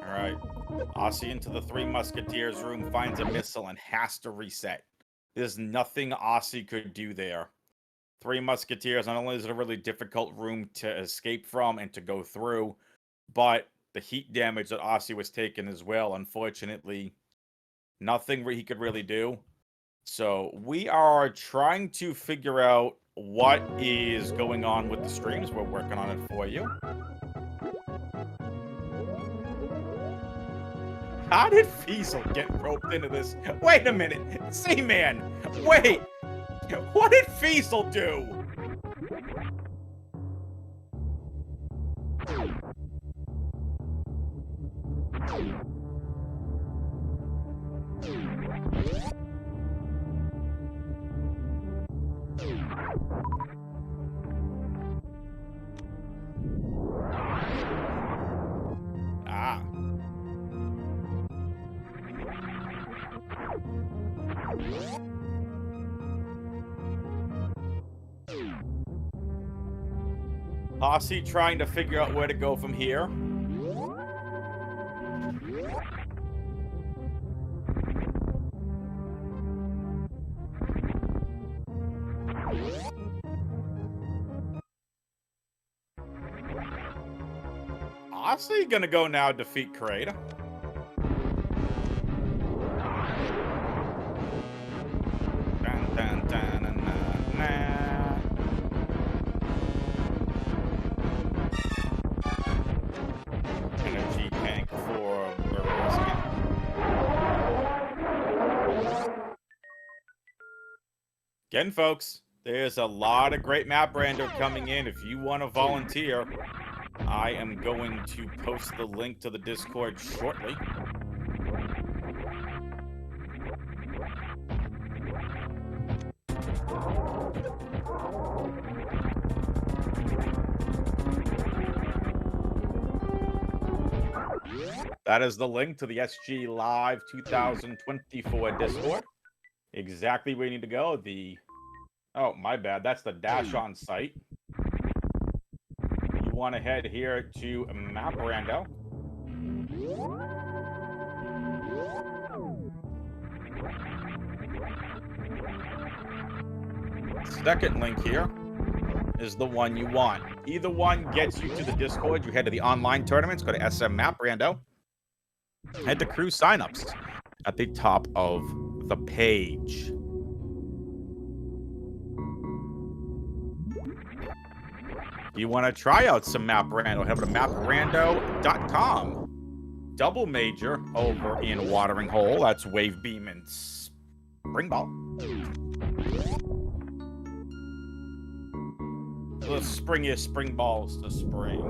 Alright. Osse into the Three Musketeers room, finds a missile, and has to reset. There's nothing Osse could do there. Three Musketeers, not only is it a really difficult room to escape from and to go through, but the heat damage that Osse was taking as well, unfortunately, nothing he could really do. So we are trying to figure out what is going on with the streams. We're working on it for you. How did Fiesel get roped into this? Wait a minute. C-Man. Wait. What did Fiesel do? Osse trying to figure out where to go from here. Osse gonna go now defeat Kraid. Dun, dun, dun, na, na, na. Energy tank for Bressingham. Again, folks, there's a lot of great map rando coming in. If you want to volunteer, I am going to post the link to the Discord shortly. That is the link to the SG Live 2024 Discord. Exactly where you need to go. Oh, my bad. That's the dash on site. You want to head here to Map Rando. Second link here is the one you want. Either one gets you to the Discord. You head to the online tournaments, go to SM Map Rando. Head to crew signups at the top of the page. You want to try out some Map Rando, head to maprando.com. Double major over in Watering Hole. That's Wave Beam and Spring Ball. Let's spring your spring balls to spring.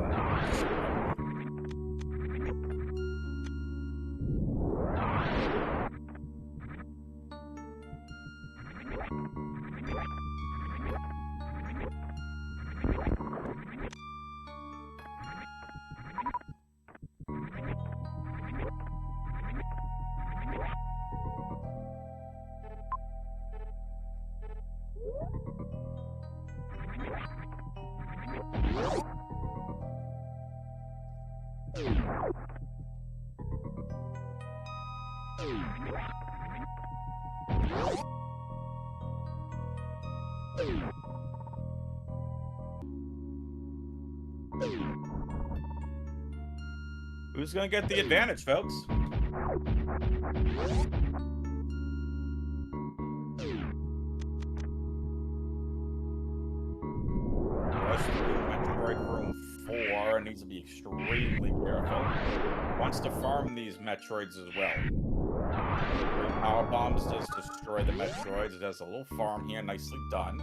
Who's gonna get the advantage, folks? Metroid Room 4 needs to be extremely careful. Wants to farm these Metroids as well. Power Bombs does destroy the Metroids. It does a little farm here, nicely done.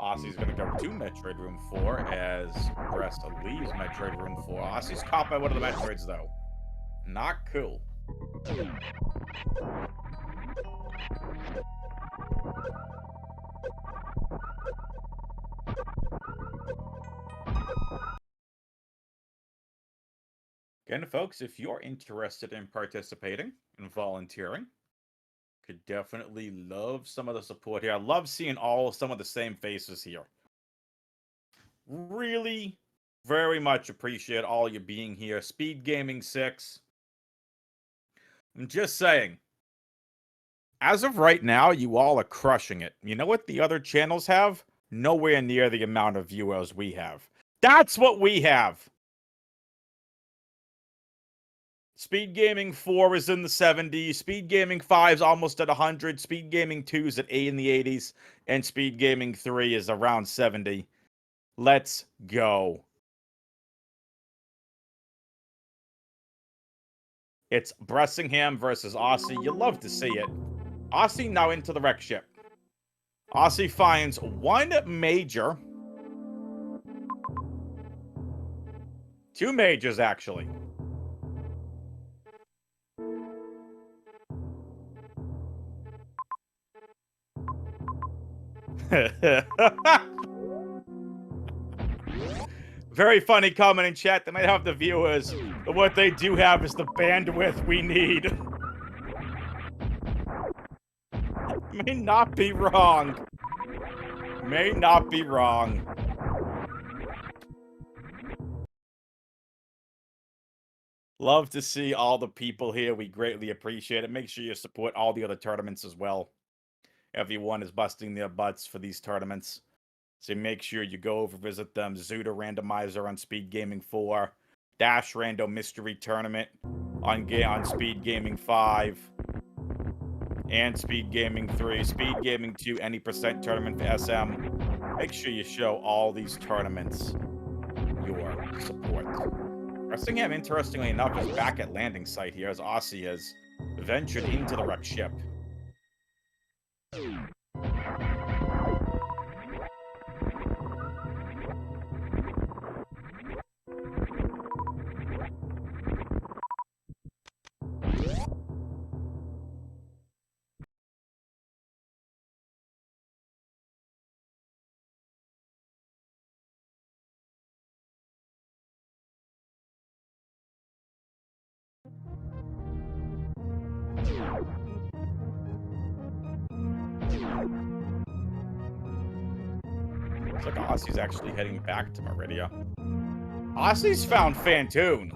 Osse's gonna go to Metroid Room 4 as Brest leaves Metroid Room 4. Osse's caught by one of the Metroids, though. Not cool. Again, folks, if you're interested in participating and volunteering, could definitely love some of the support here. I love seeing some of the same faces here. Really, very much appreciate all you being here. Speedgaming 6. I'm just saying, as of right now, you all are crushing it. You know what the other channels have? Nowhere near the amount of viewers we have. That's what we have. Speedgaming 4 is in the 70s. Speedgaming 5 is almost at 100. Speedgaming 2 is at 8 in the 80s. And Speedgaming 3 is around 70. Let's go. It's Bressingham versus Osse. You love to see it. Osse now into the wreck ship. Osse finds one major. Two majors, actually. Very funny comment in chat. They might have the viewers, but what they do have is the bandwidth we need. May not be wrong. May not be wrong. Love to see all the people here. We greatly appreciate it. Make sure you support all the other tournaments as well. Everyone is busting their butts for these tournaments. So make sure you go over, visit them. Zuda Randomizer on Speed Gaming 4. Dash Rando Mystery Tournament on Speed Gaming 5. And Speed Gaming 3. Speed Gaming 2, any percent tournament for SM. Make sure you show all these tournaments your support. Bressingham, interestingly enough, is back at landing site here as Osse has ventured into the wrecked ship. Looks like Osse's actually heading back to Meridia. Osse's found Fantoon.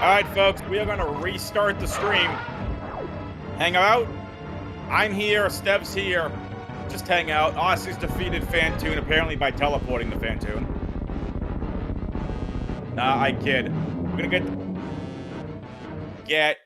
Alright, folks, we are going to restart the stream. Hang out. I'm here, Stev's here. Just hang out. Osse's defeated Fantoon, apparently by teleporting the Fantoon. Nah, I kid. We're gonna get...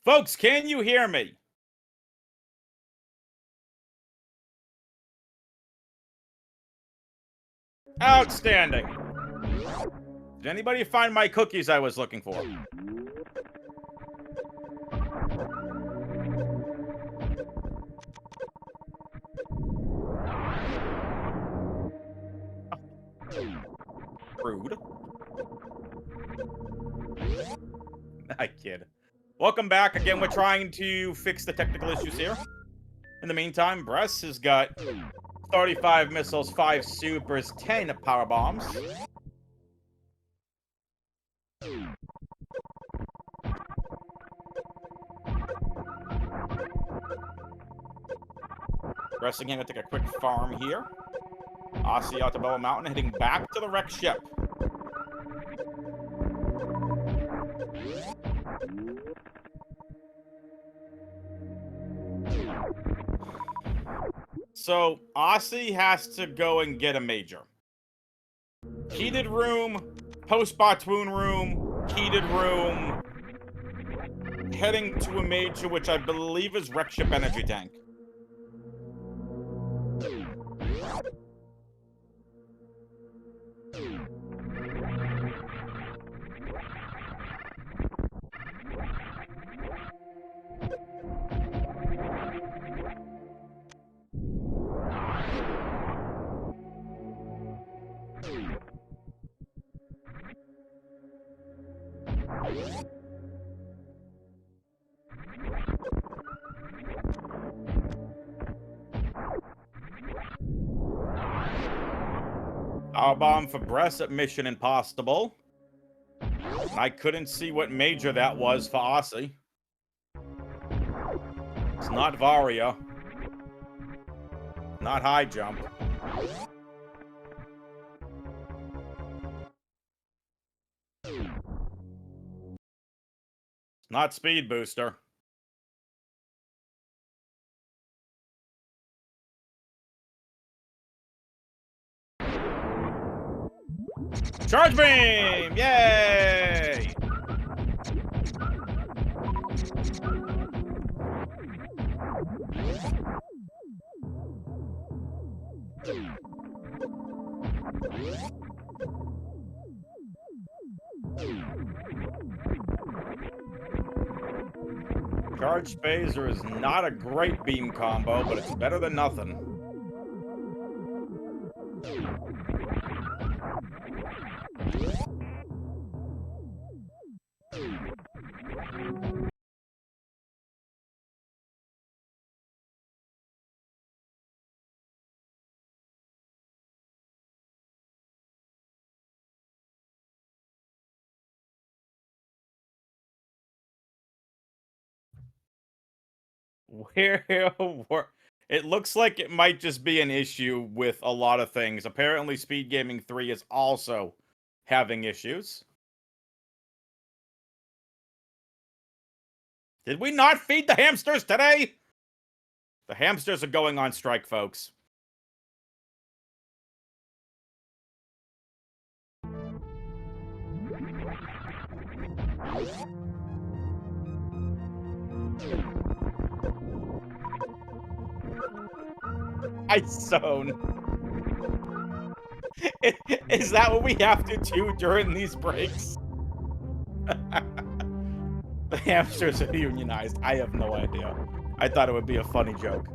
Folks, can you hear me? Outstanding. Did anybody find my cookies I was looking for? Rude. I kid. Welcome back. Again, we're trying to fix the technical issues here. In the meantime, Bress has got 35 missiles, 5 supers, 10 power bombs. Bressingham gonna take a quick farm here. Osse out to Boa Mountain, heading back to the wrecked ship. So, Osse has to go and get a major. Heated room, post-Batwoon room, heated room. Heading to a major, which I believe is wrecked ship energy tank. Powerbomb for Bress at Mission Impossible. I couldn't see what major that was for Osse. It's not Varia. Not high jump. It's not speed booster. Charge beam! Yay! Charge phaser is not a great beam combo, but it's better than nothing. It looks like it might just be an issue with a lot of things. Apparently, Speedgaming 3 is also having issues. Did we not feed the hamsters today? The hamsters are going on strike, folks. Ice zone. Is that what we have to do during these breaks? The hamsters are unionized. I have no idea. I thought it would be a funny joke.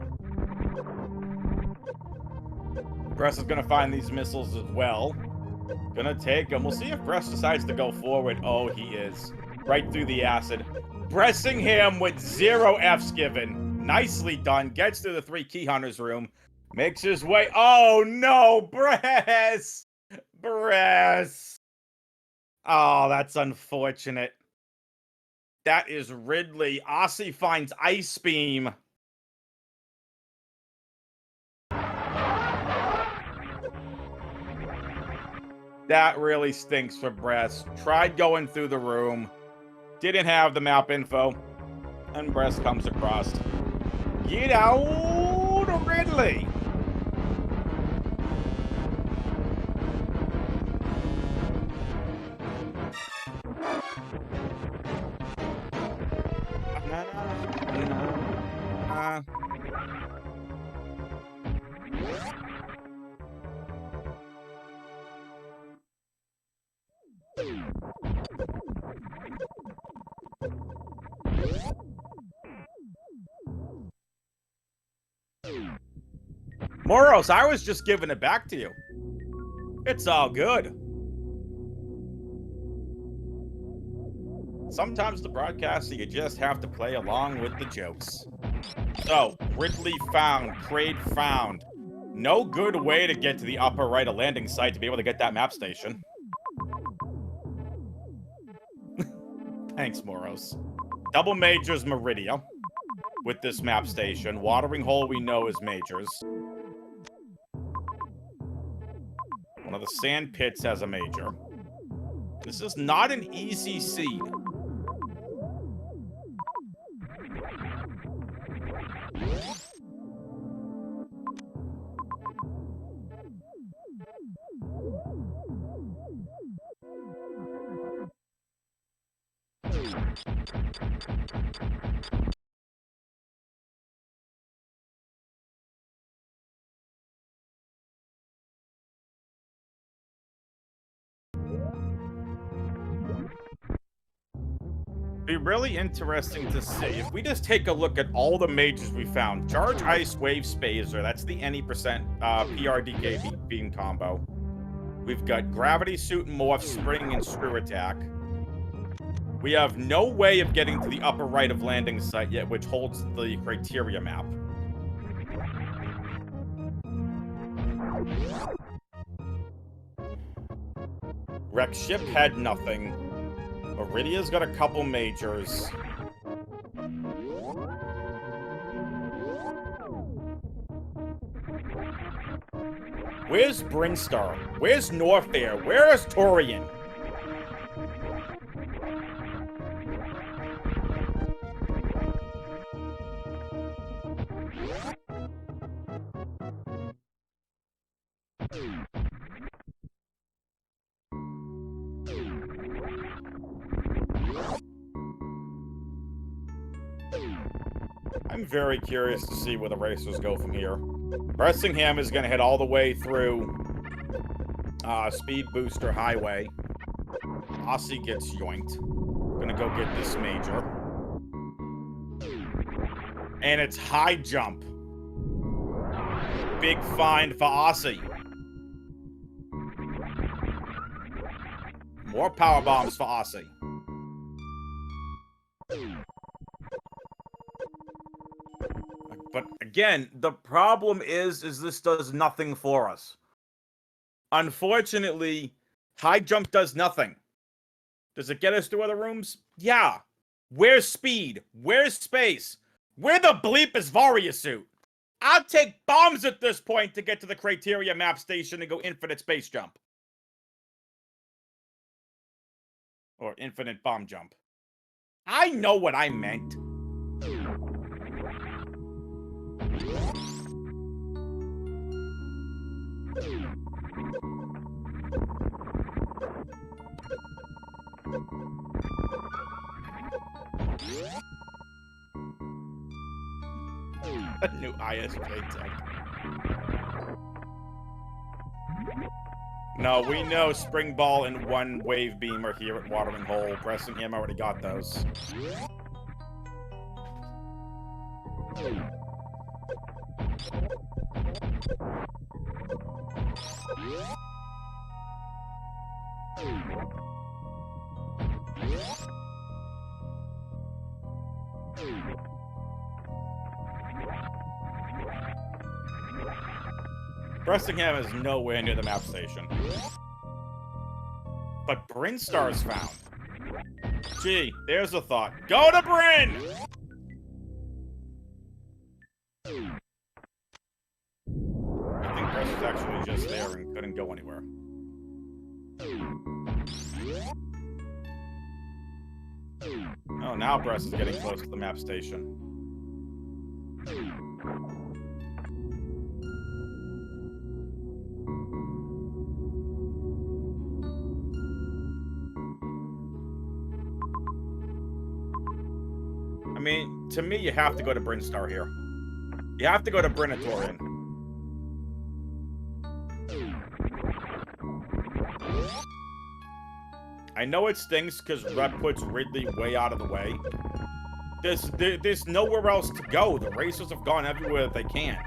Bress is gonna find these missiles as well. Gonna take them. We'll see if Bress decides to go forward. Oh, he is. Right through the acid. Bressingham with 0 Fs given. Nicely done. Gets to the 3 key hunters room. Makes his way. Oh, no. Bress. Bress. Oh, that's unfortunate. That is Ridley. Osse finds Ice Beam. That really stinks for Bress. Tried going through the room. Didn't have the map info. And Bress comes across. Get out, Ridley! Moros, I was just giving it back to you. It's all good. Sometimes the broadcaster, you just have to play along with the jokes. So, Ridley found, Crade found. No good way to get to the upper right of landing site to be able to get that map station. Thanks, Moros. Double majors Meridia with this map station. Watering hole we know is majors. One of the sand pits has a major. This is not an easy seed. Be really interesting to see. If we just take a look at all the majors we found. Charge, Ice, Wave, Spazer. That's the any percent PRDK beam combo. We've got Gravity Suit, Morph, Spring, and Screw Attack. We have no way of getting to the upper right of landing site yet, which holds the criteria map. Wreck Ship had nothing. Iridia's got a couple majors. Where's Brinstar? Where's Norfair? Where is Torian? I'm very curious to see where the racers go from here. Bressingham is going to head all the way through Speed Booster Highway. Osse gets yoinked. Gonna go get this major. And it's high jump. Big find for Osse. More power bombs for Osse. But again, the problem is this does nothing for us. Unfortunately, high jump does nothing. Does it get us to other rooms? Yeah. Where's speed? Where's space? Where the bleep is Varia suit? I'll take bombs at this point to get to the criteria map station and go infinite space jump. Or infinite bomb jump. I know what I meant. A new ISJ tech. No, we know Spring Ball and one Wave Beam are here at Watering Hole. Bressingham already got those. Bressingham is nowhere near the map station. But Brinstar's found. Gee, there's a thought. Go to Bryn! I think Bress was actually just there and couldn't go anywhere. Oh, now Bress is getting close to the map station. I mean, to me, you have to go to Brinstar here. You have to go to Brinatorian. I know it stinks because Rep puts Ridley way out of the way. There's nowhere else to go. The racers have gone everywhere that they can.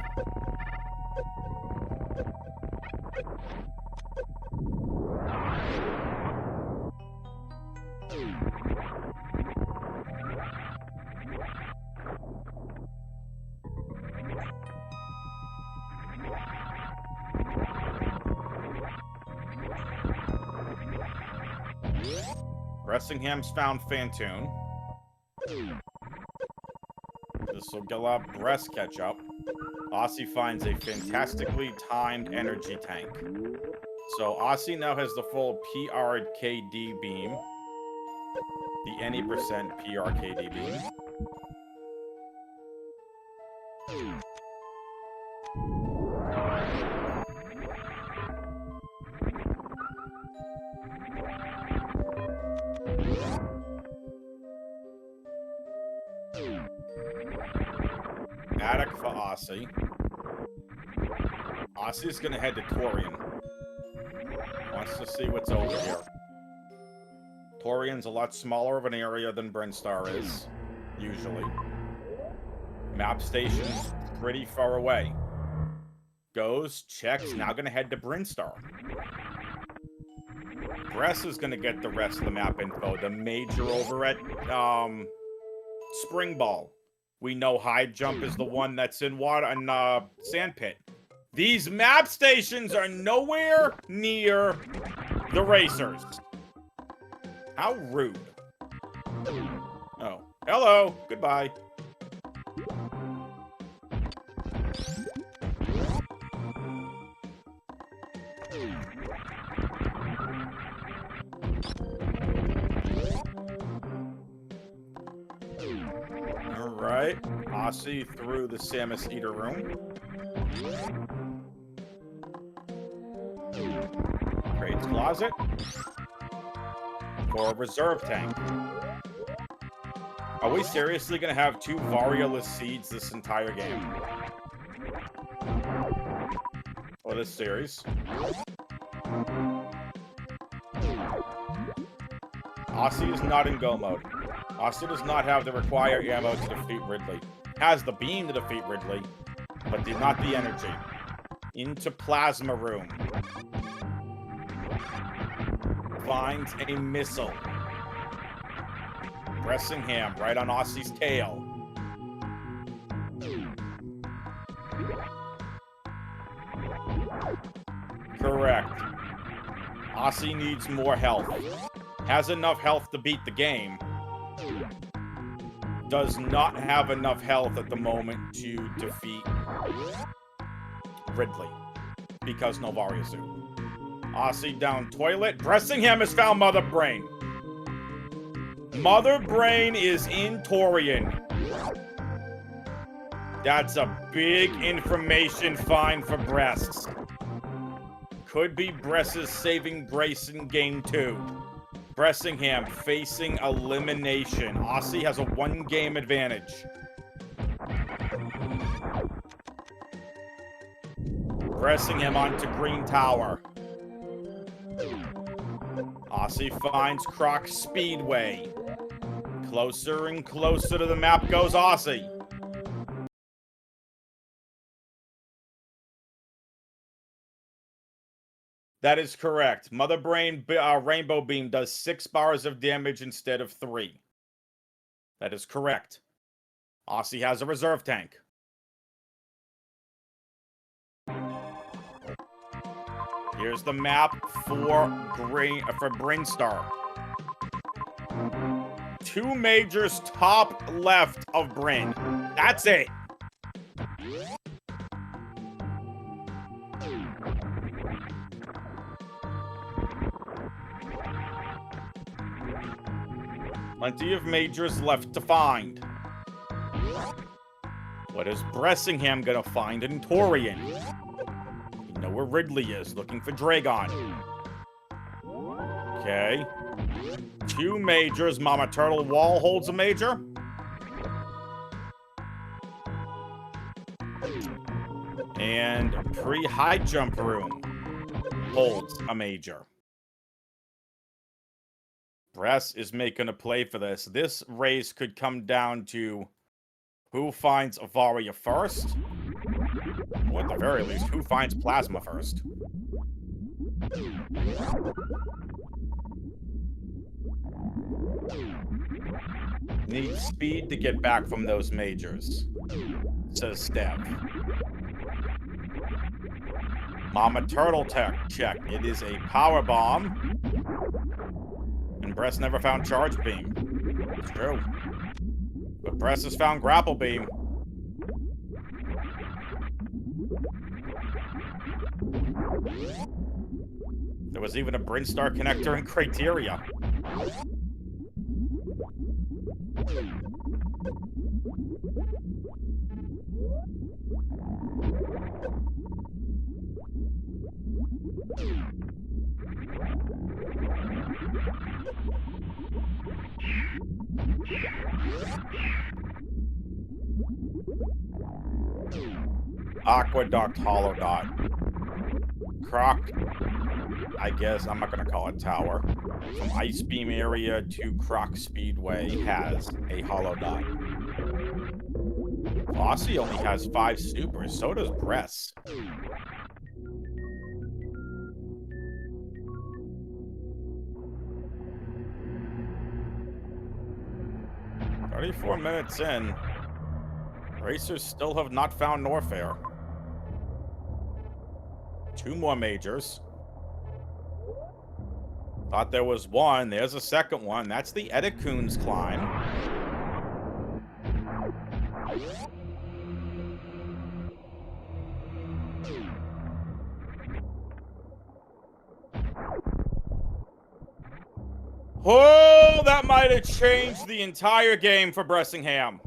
Bressingham's found Fantoon. This will get a lot of Bress catch up. Osse finds a fantastically timed energy tank. So Osse now has the full PRKD beam. The any percent PRKD beam. Attic for Osse. Osse's gonna head to Torian. Wants to see what's over here. Torian's a lot smaller of an area than Brinstar is, usually. Map station's pretty far away. Goes, checks, now gonna head to Brinstar. Bress is gonna get the rest of the map info. The major over at, Spring Ball. We know High Jump is the one that's in water and Sand Pit. These map stations are nowhere near the racers. How rude. Oh. Hello. Goodbye. Alright. Osse through the Samus Eater room. Crate's closet. For a reserve tank. Are we seriously gonna have 2 Variolous seeds this entire game? Or this series? Osse is not in go mode. Osse does not have the required ammo to defeat Ridley. Has the beam to defeat Ridley, but not the energy. Into Plasma Room. Finds a missile. Bressingham right on Osse's tail. Correct. Osse needs more health. Has enough health to beat the game. Does not have enough health at the moment to defeat Ridley. Because no Varia suit. Osse down toilet. Bressingham has found Mother Brain. Mother Brain is in Torian. That's a big information find for Bress. Could be Bress's saving grace in game 2. Bressingham facing elimination. Osse has a 1-game advantage. Bressingham onto Green Tower. Osse finds Croc Speedway. Closer and closer to the map goes Osse. That is correct. Mother Brain Rainbow Beam does 6 bars of damage instead of 3. That is correct. Osse has a reserve tank. Here's the map for Brinstar. 2 majors top left of Bryn. That's it. Plenty of majors left to find. What is Bressingham gonna find in Torian? You know where Ridley is, looking for Dragon. Okay. 2 majors. Mama Turtle Wall holds a major. And Pre-High Jump Room holds a major. Bress is making a play for this. This race could come down to who finds Avaria first, or at the very least, who finds Plasma first. Need speed to get back from those majors, says Steph. Mama Turtle check. It is a power bomb. And Bress never found Charge Beam. It's true. But Bress has found Grapple Beam. There was even a Brinstar connector in Criteria. Aqueduct Hollow Dot. Croc, I guess, I'm not going to call it tower. From Ice Beam area to Croc Speedway has a Hollow Dot. Osse only has 5 supers, so does Bress. "34 minutes in, racers still have not found Norfair. 2 more majors. Thought there was one. There's a second one. That's the Edicoon's climb. Oh, that might have changed the entire game for Bressingham.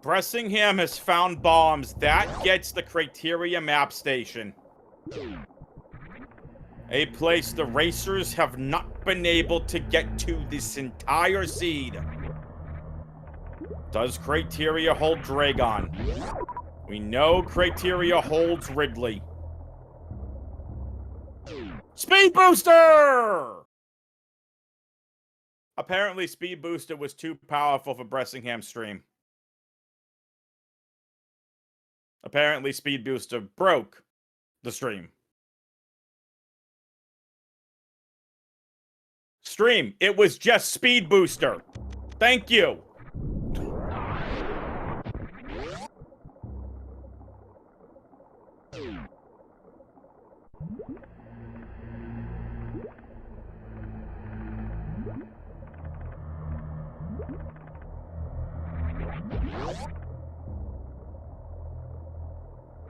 Bressingham has found bombs. That gets the criteria map station. A place the racers have not been able to get to this entire seed. Does criteria hold Dragon? We know criteria holds Ridley. Speed Booster! Apparently, Speed Booster was too powerful for Bressingham's stream. Apparently, Speed Booster broke the stream. Stream, it was just Speed Booster. Thank you.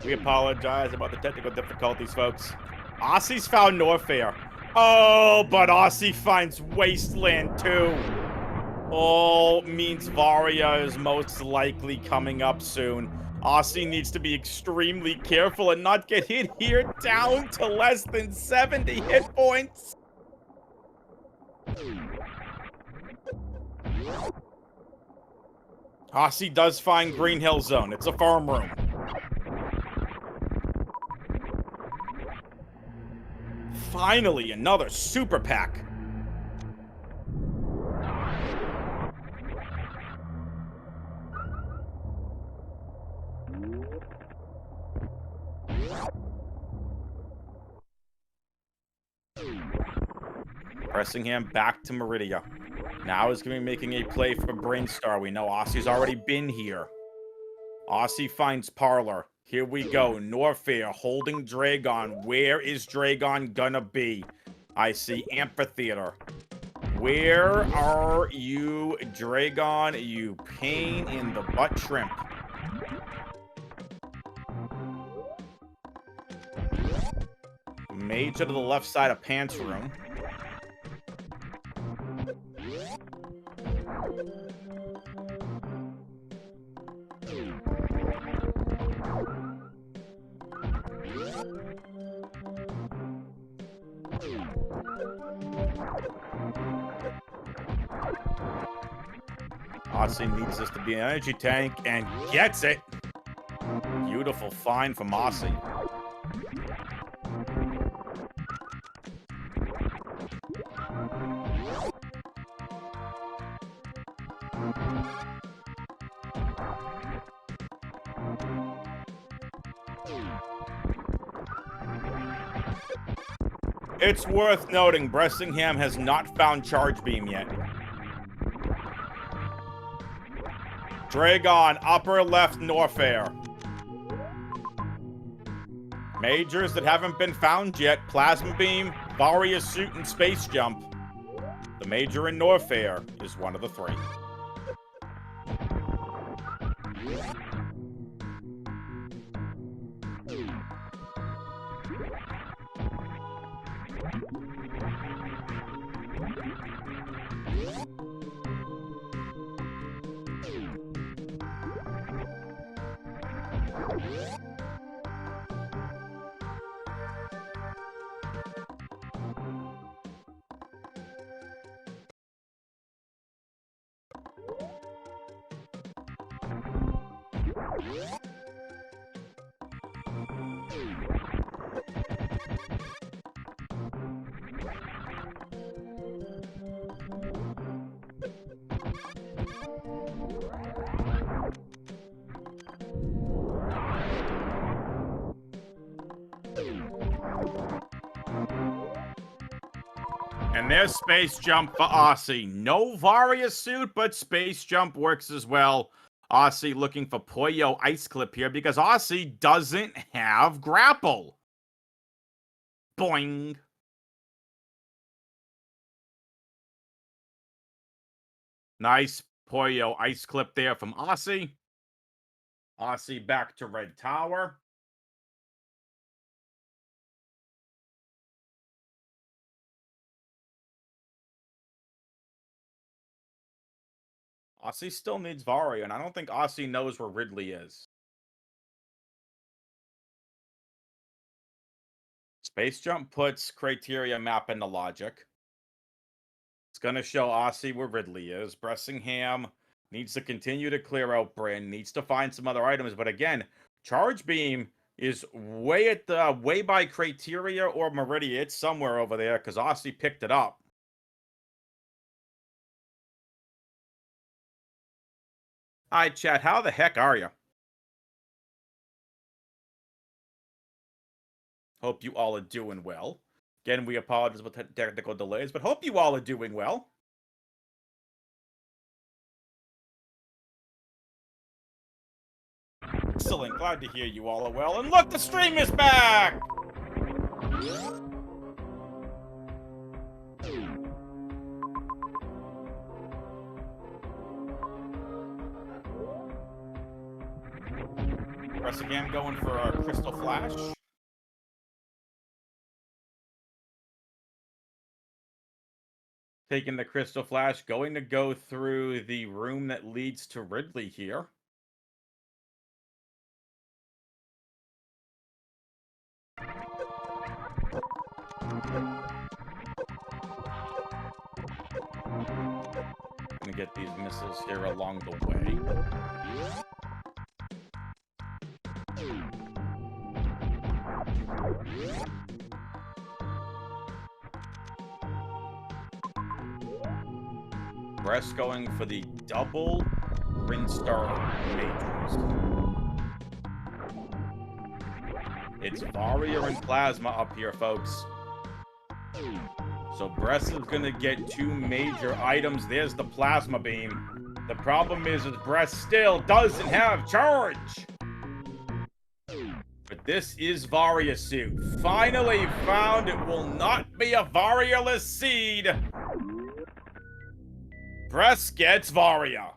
We apologize about the technical difficulties, folks. Osse's found Norfair. Oh, but Osse finds Wasteland too. Oh, means Varia is most likely coming up soon. Osse needs to be extremely careful and not get hit here, down to less than 70 hit points. Osse does find Green Hill Zone. It's a farm room. Finally, another super pack. Bressingham back to Meridia. Now is going to be making a play for Brainstar. We know Osse's already been here. Osse finds Parlor. Here we go. Norfair holding Dragon. Where is Dragon gonna be? I see Amphitheater. Where are you, Dragon? You pain in the butt shrimp. Major to the left side of Pants Room. Osse needs this to be an energy tank and gets it. Beautiful find from Osse. It's worth noting Bressingham has not found Charge Beam yet. Dragon, upper left Norfair. Majors that haven't been found yet. Plasma Beam, Varia Suit, and Space Jump. The Major in Norfair is one of the three. And there's Space Jump for Osse. No Varia Suit, but Space Jump works as well. Osse looking for Poyo Ice Clip here because Osse doesn't have Grapple. Boing. Nice Poyo ice clip there from Osse. Osse back to Red Tower. Osse still needs Vario, and I don't think Osse knows where Ridley is. Space Jump puts criteria map into logic. It's going to show Osse where Ridley is. Bressingham needs to continue to clear out Bryn, needs to find some other items. But again, Charge Beam is way at the way by criteria or Meridia. It's somewhere over there because Osse picked it up. Hi, chat. How the heck are you? Hope you all are doing well. Again, we apologize for technical delays, but hope you all are doing well. Excellent. Glad to hear you all are well. And look, the stream is back! Press again, going for a Crystal Flash. Taking the Crystal Flash, going to go through the room that leads to Ridley here. Gonna get these missiles here along the way. Bress going for the double Rinstar Majors. It's Varia and Plasma up here, folks. So Bress is going to get 2 major items. There's the Plasma Beam. The problem is Bress still doesn't have charge. But this is Varia suit. Finally found it will not be a Varia-less seed. Bress gets Varia.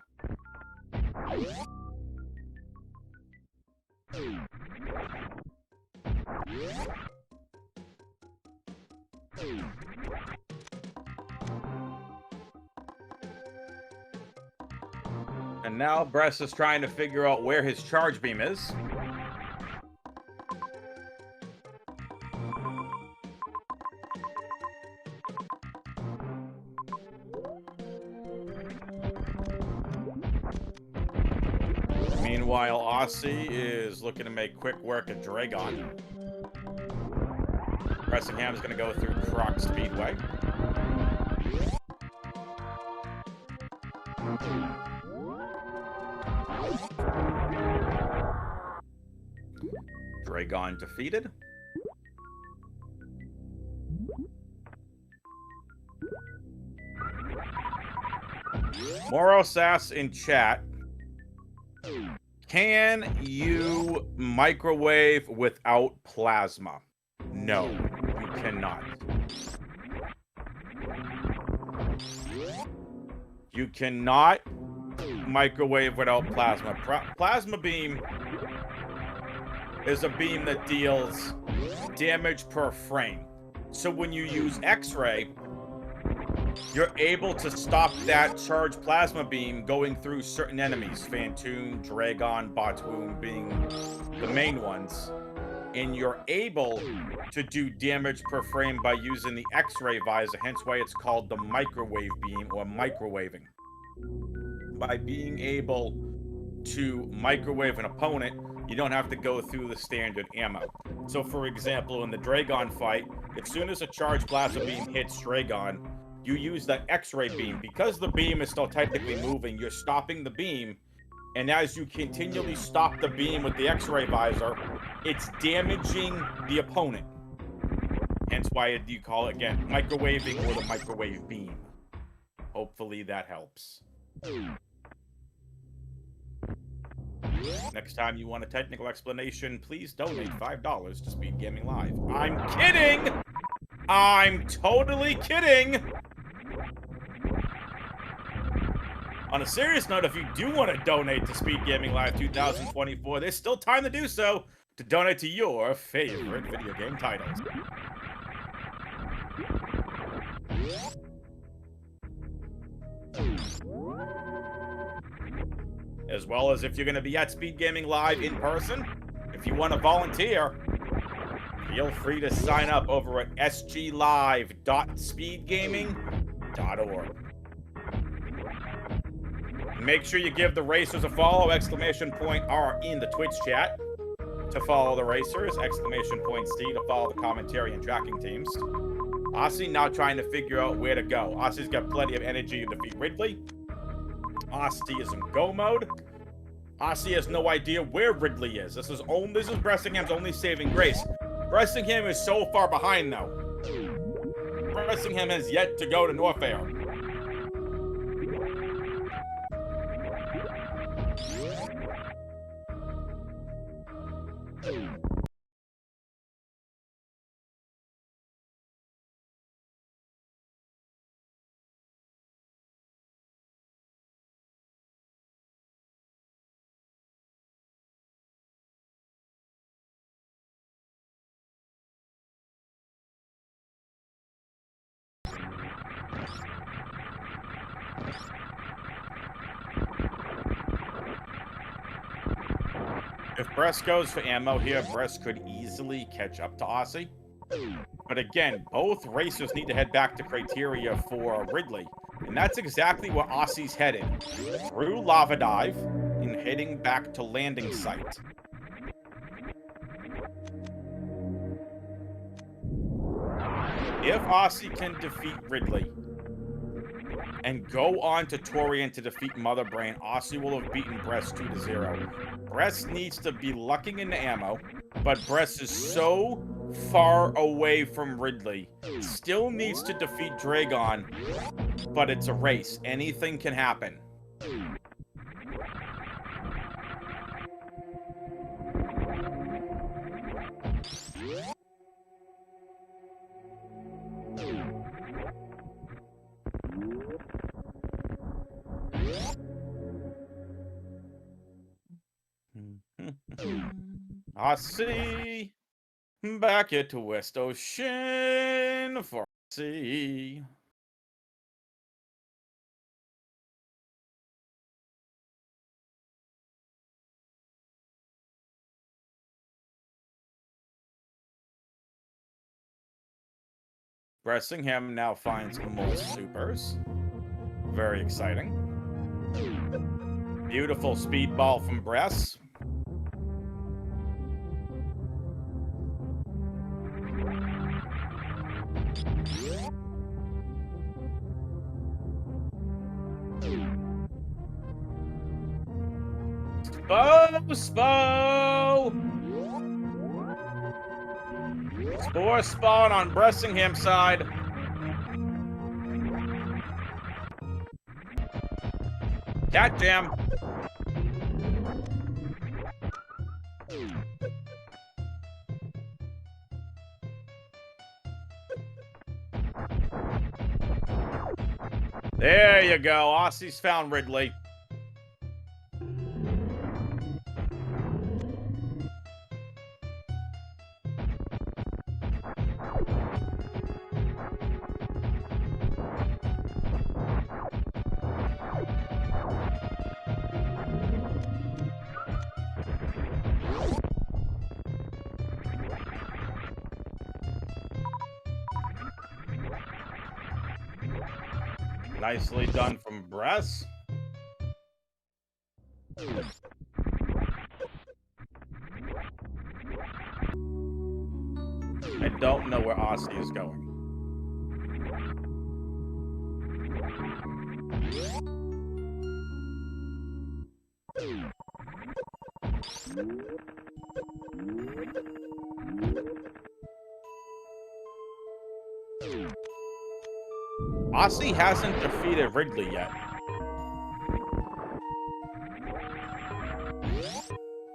And now Bress is trying to figure out where his charge beam is. Meanwhile, Osse is looking to make quick work of Dragon. Bressingham is going to go through Croc Speedway. Dragon defeated. Moro Sass in chat. Can you microwave without plasma? No, you cannot. You cannot microwave without plasma. Plasma beam is a beam that deals damage per frame. So when you use X-ray, you're able to stop that charged plasma beam going through certain enemies. Phantoon, Dragon, Botwoon being the main ones. And you're able to do damage per frame by using the X-ray visor, hence why it's called the microwave beam or microwaving. By being able to microwave an opponent, you don't have to go through the standard ammo. So for example, in the Dragon fight, as soon as a charged plasma beam hits Dragon, you use the X-ray beam. Because the beam is still technically moving, you're stopping the beam, and as you continually stop the beam with the X-ray visor, it's damaging the opponent. Hence why you call it, again, microwaving or the microwave beam. Hopefully that helps. Next time you want a technical explanation, please donate $5 to Speedgaming Live. I'm kidding! I'm totally kidding. On a serious note, if you do want to donate to Speedgaming Live 2024, there's still time to do so to donate to your favorite video game titles. As well as if you're going to be at Speedgaming Live in person, if you want to volunteer, feel free to sign up over at sglive.speedgaming.org. Make sure you give the racers a follow, !R in the Twitch chat to follow the racers, !C to follow the commentary and tracking teams. Osse now trying to figure out where to go. Osse's got plenty of energy to defeat Ridley. Osse is in go mode. Osse has no idea where Ridley is. This is Bressingham's only saving grace. Bressingham is so far behind though. Bressingham has yet to go to Norfair. If Bress goes for ammo here, Bress could easily catch up to Osse. But again, both racers need to head back to Criteria for Ridley. And that's exactly where Osse's headed. Through Lava Dive and heading back to landing site. If Osse can defeat Ridley and go on to Torian to defeat Mother Brain, Osse will have beaten Bress 2-0. Bress needs to be lucking into ammo, but Bress is so far away from Ridley. Still needs to defeat Dragon, but it's a race. Anything can happen. Osse, back at West Ocean for Osse. Bressingham now finds more supers. Very exciting. Beautiful speedball from Bress. Spo! Spore spawn on Bressingham side. Cat jam. There you go. Osse's found Ridley. Nicely done from Bress. I don't know where Osse is going. Osse hasn't defeated Ridley yet.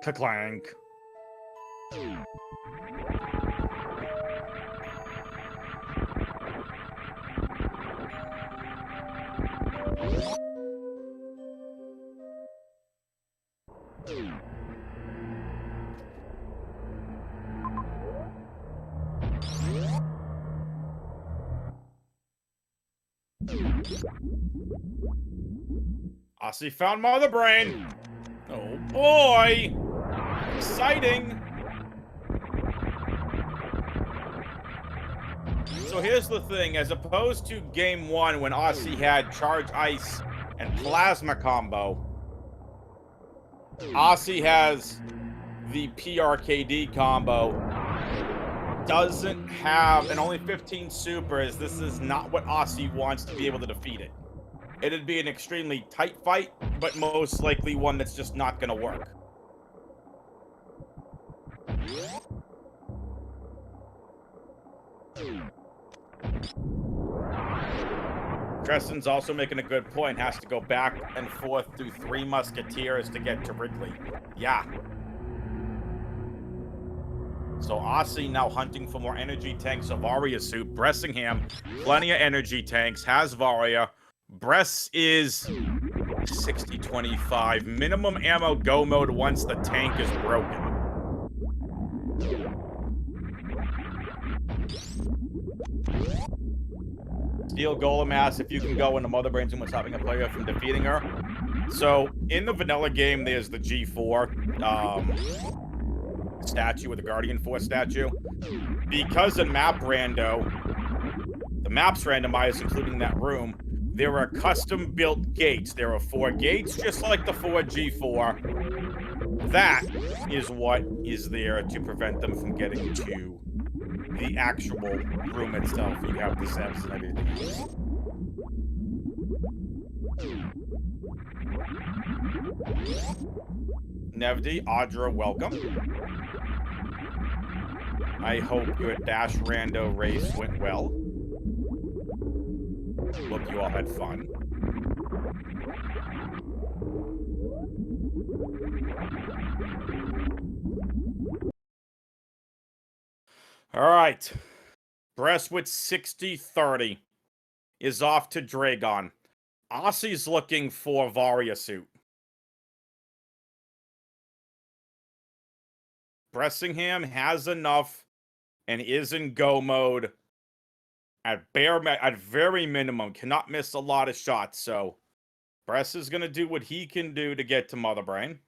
Clank. Osse found Mother Brain. Oh boy! Exciting! So here's the thing, as opposed to game 1 when Osse had Charge Ice and Plasma combo, Osse has the PRKD combo, doesn't have, and only 15 supers. This is not what Osse wants to be able to defeat it. It'd be an extremely tight fight, but most likely one that's just not gonna work. Dressen's also making a good point. Has to go back and forth through 3 Musketeers to get to Ridley. Yeah. So Osse now hunting for more energy tanks of Varia suit. Bressingham, plenty of energy tanks, has Varia. Bress is 60-25. Minimum ammo go mode once the tank is broken. Steel Golem asks if you can go into Mother Brain's room without stopping a player from defeating her. So, in the vanilla game, there's the G4 statue with the Guardian Force statue. Because of map rando, the map's randomized, including that room, there are custom-built gates. There are 4 gates, just like the 4 G4. That is what is there to prevent them from getting to the actual room itself. You have the steps and everything else. Nevdi, Audra, welcome. I hope your Dash Rando race went well. Hope you all had fun. All right. Bress with 60-30 is off to Dragon. Osse's looking for Varia suit. Bressingham has enough and is in go mode at very minimum. Cannot miss a lot of shots. So Bress is going to do what he can do to get to Mother Brain.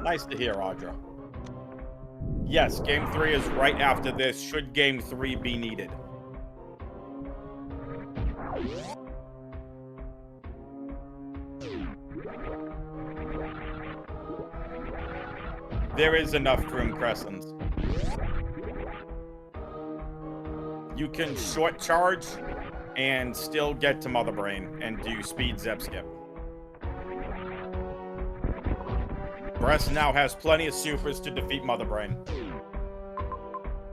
Nice to hear, Audra. Yes, Game 3 is right after this, should Game 3 be needed. There is enough Grim Crescents. You can short charge and still get to Mother Brain and do speed zep skip. Bress now has plenty of supers to defeat Mother Brain.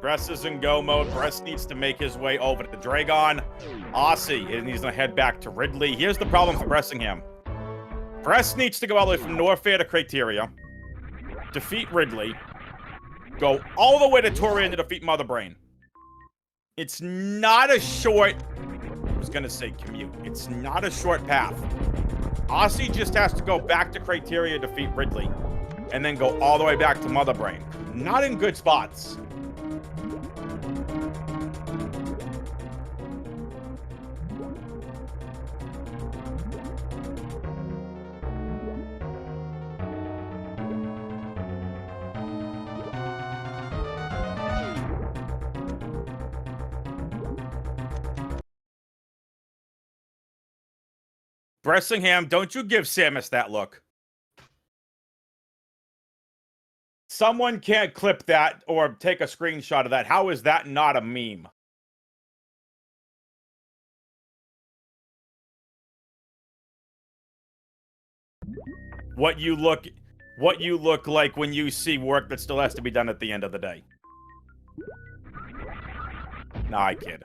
Bress is in go mode. Bress needs to make his way over to Dragon. Osse, and he's gonna head back to Ridley. Here's the problem for Bressingham. Bress needs to go all the way from Norfair to Crateria, defeat Ridley, go all the way to Torian to defeat Mother Brain. It's not a short, I was gonna say commute. It's not a short path. Osse just has to go back to Crateria, defeat Ridley, and then go all the way back to Mother Brain. Not in good spots. Bressingham, don't you give Samus that look. Someone can't clip that or take a screenshot of that. How is that not a meme? What you look like when you see work that still has to be done at the end of the day. Nah, I kid.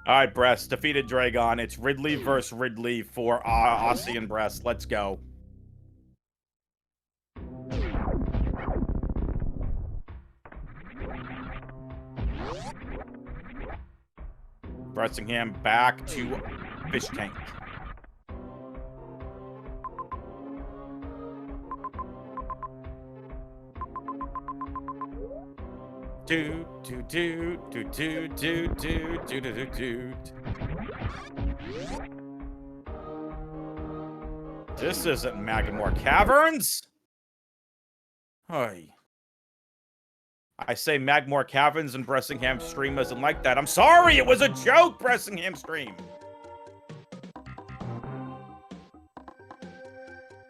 Alright, Bress, defeated Dragon. It's Ridley versus Ridley for Osse and Bress. Let's go. Bressingham back to fish tank. Do do do do do do do do do do. This isn't Magmore Caverns. Hey. I say Magmore Caverns and Bressingham stream isn't like that. I'm sorry, it was a joke, Bressingham stream.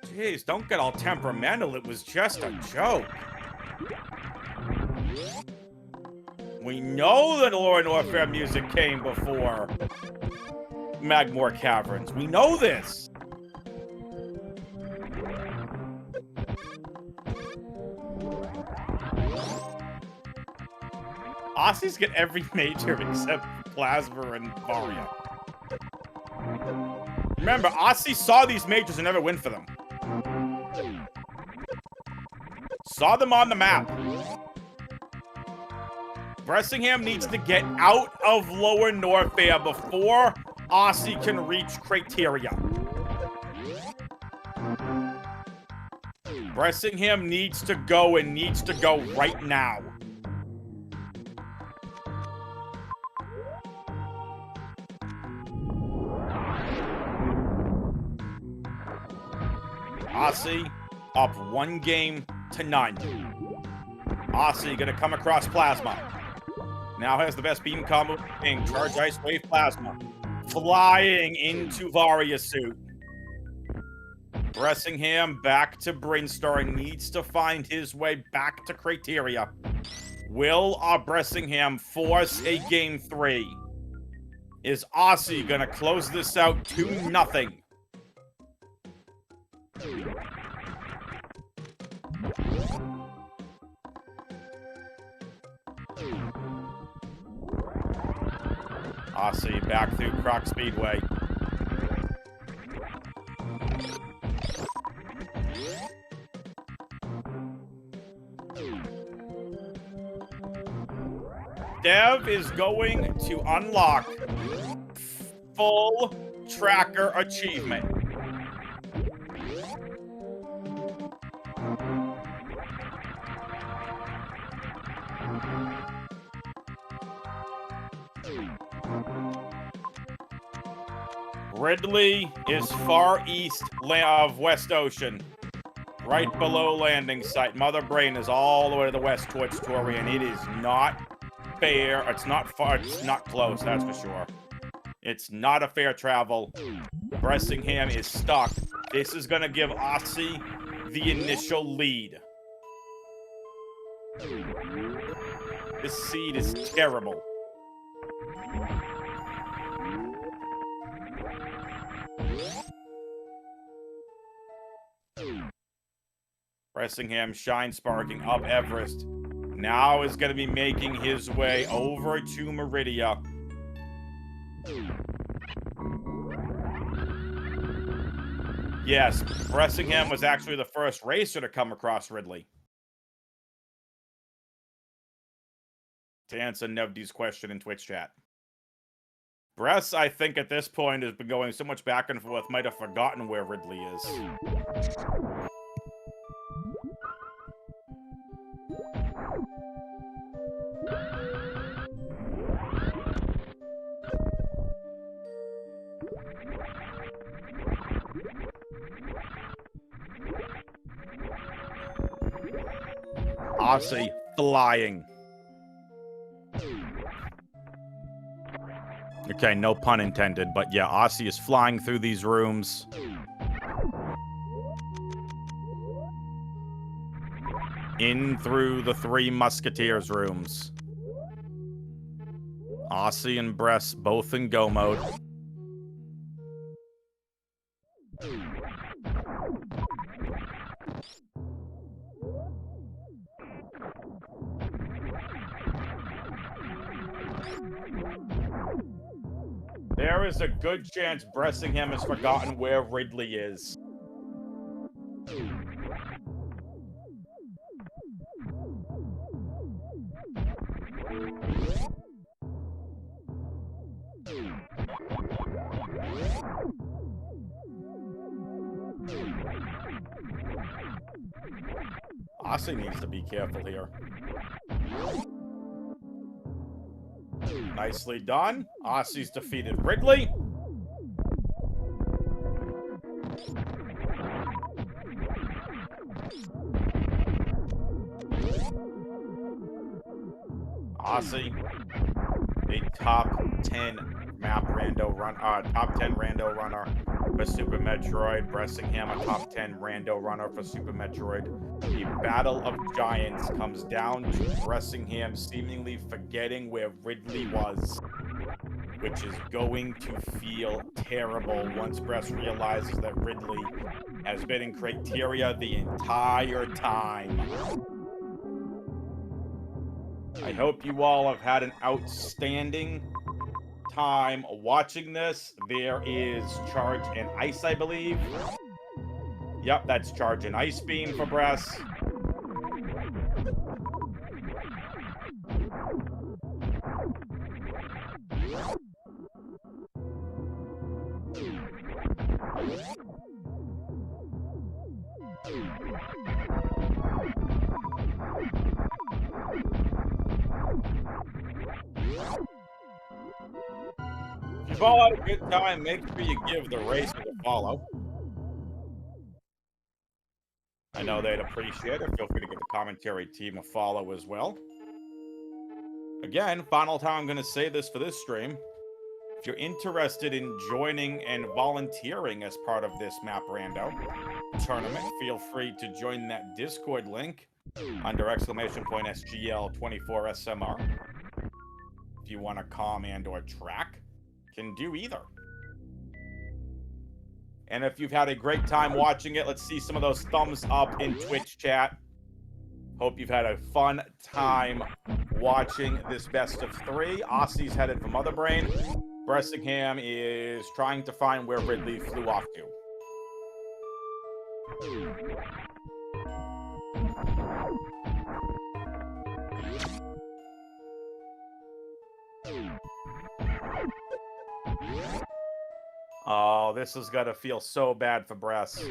Jeez, don't get all temperamental. It was just a joke. We know that Lore and Warfare music came before Magmore Caverns. We know this. Osse's get every major except Plasma and Varia. Remember, Osse saw these majors and never went for them. Saw them on the map. Bressingham needs to get out of Lower Norfair before Osse can reach criteria. Bressingham needs to go and needs to go right now. Osse up 1 game to none. Osse gonna come across Plasma. Now has the best beam combo in Charge Ice Wave Plasma. Flying into Varia suit. Bressingham back to Brinstar, needs to find his way back to criteria. Will Bressingham force a game 3? Is Osse gonna close this out 2-0? Osse back through Croc Speedway. Dev is going to unlock full tracker achievement. Ridley is far east of West Ocean, right below landing site. Mother Brain is all the way to the west towards Torian. It is not fair. It's not far. It's not close, that's for sure. It's not a fair travel. Bressingham is stuck. This is going to give Osse the initial lead. This seed is terrible. Bressingham shine sparking up Everest. Now is going to be making his way over to Meridia. Yes, Bressingham was actually the first racer to come across Ridley. To answer Nevdi's question in Twitch chat. Bress, I think at this point, has been going so much back and forth, might have forgotten where Ridley is. Osse flying. Okay, no pun intended, but yeah, Osse is flying through these rooms. In through the 3 Musketeers rooms. Osse and Bress both in go mode. There is a good chance Bressingham has forgotten where Ridley is. Osse needs to be careful here. Nicely done. Osse's defeated Ridley. Osse, a top 10 top 10 rando runner for Super Metroid. Bressingham, a top 10 rando runner for Super Metroid. The Battle of Giants comes down to Bressingham seemingly forgetting where Ridley was, which is going to feel terrible once Bress realizes that Ridley has been in Criteria the entire time. I hope you all have had an outstanding time watching this. There is Charge and Ice, I believe. Yep, that's Charge and Ice Beam for Bress. If you've all had a good time, make sure you give the racer a follow. I know they'd appreciate it. Feel free to give the commentary team a follow as well. Again, final time I'm going to say this for this stream. If you're interested in joining and volunteering as part of this Map Rando tournament, feel free to join that Discord link under !SGL24SMR. If you want to comm and or track, can do either. And if you've had a great time watching it, let's see some of those thumbs up in Twitch chat. Hope you've had a fun time watching this best of 3. Osse's headed for Mother Brain. Bressingham is trying to find where Ridley flew off to. Oh, this is gonna feel so bad for Bress.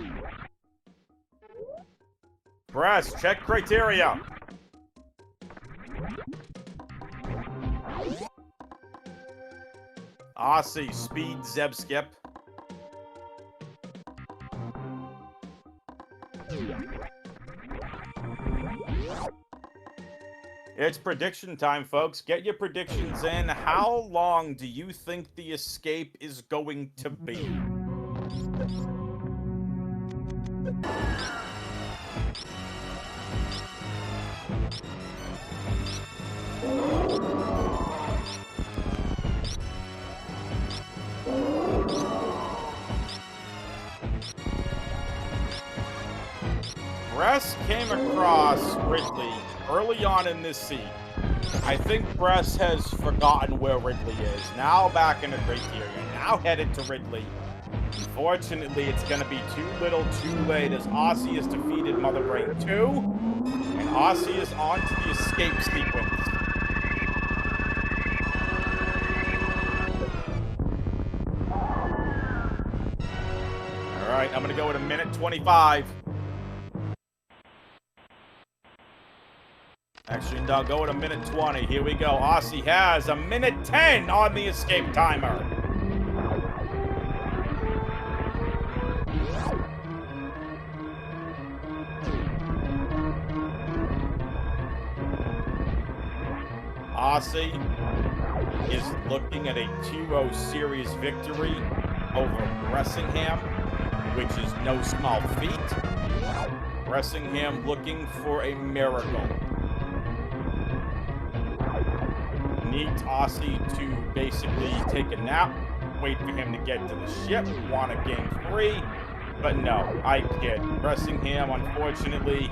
Bress, check Criteria. Osse, speed, Zeb skip. It's prediction time, folks. Get your predictions in. How long do you think the escape is going to be? Bress came across Ridley early on in this seed. I think Bress has forgotten where Ridley is. Now back in the Criteria. Now headed to Ridley. Unfortunately, it's going to be too little too late as Osse has defeated Mother Brain 2. And Osse is on to the escape sequence. Alright, I'm going to go at 1:25. Actually, no, go at 1:20. Here we go. Osse has 1:10 on the escape timer. Osse is looking at a 2-0 series victory over Bressingham, which is no small feat. Bressingham looking for a miracle. Needs Osse to basically take a nap, wait for him to get to the ship, want a game 3, but no, I kid. Bressingham, unfortunately,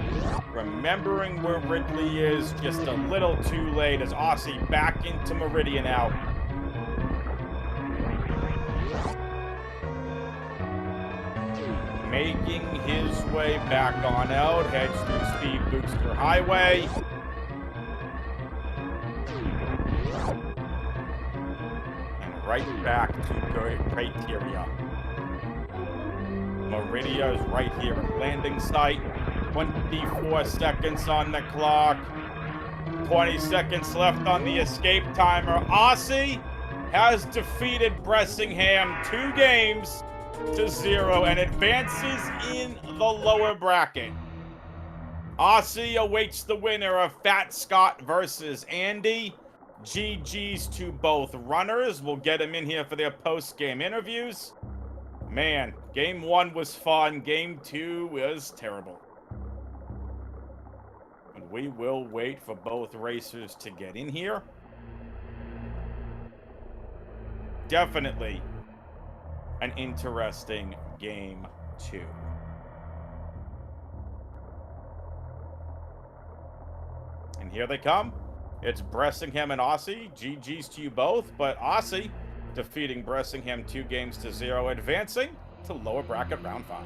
remembering where Ridley is just a little too late as Osse back into Meridian now. Making his way back on out, heads through Speed Booster Highway. Right back to Criteria. Meridia is right here at landing site. 24 seconds on the clock. 20 seconds left on the escape timer. Osse has defeated Bressingham 2 games to 0 and advances in the lower bracket. Osse awaits the winner of Fat Scott versus Andy. GG's to both runners. We'll get them in here for their post-game interviews. Man, game 1 was fun. Game 2 was terrible. And we will wait for both racers to get in here. Definitely an interesting game 2. And here they come. It's Bressingham and Osse. GG's to you both, but Osse defeating Bressingham 2 games to 0, advancing to lower bracket round 5.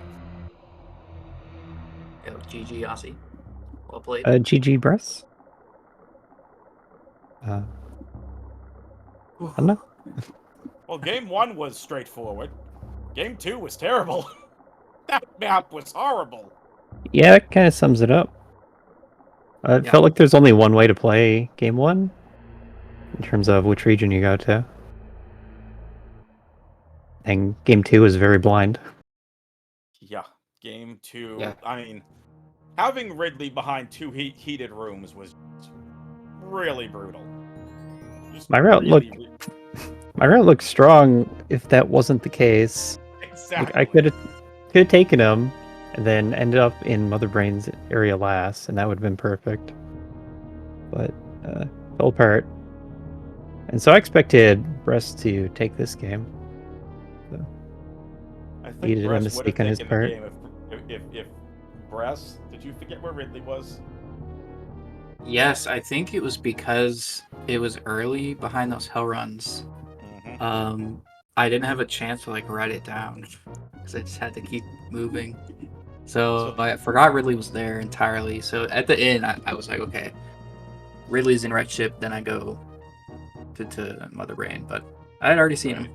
Yo, GG Osse. Well played. GG Bress. I don't know. Well, game 1 was straightforward. Game 2 was terrible. That map was horrible. Yeah, that kind of sums it up. It felt like there's only one way to play game 1 in terms of which region you go to. And game 2 is very blind. Yeah, game 2. Yeah. I mean, having Ridley behind 2 heated rooms was really brutal. Just My route looked strong if that wasn't the case. Exactly. Like, I could have taken him and then ended up in Mother Brain's area last, and that would have been perfect. But fell apart. And so I expected Bress to take this game. So, I think needed him Bress to would speak have on his taken part. the game if Bress, did you forget where Ridley was? Yes, I think it was because it was early behind those hell runs. I didn't have a chance to like write it down because I just had to keep moving. So I forgot Ridley was there entirely. So at the end, I was like, okay, Ridley's in red ship. Then I go to Mother Brain, but I had already seen him.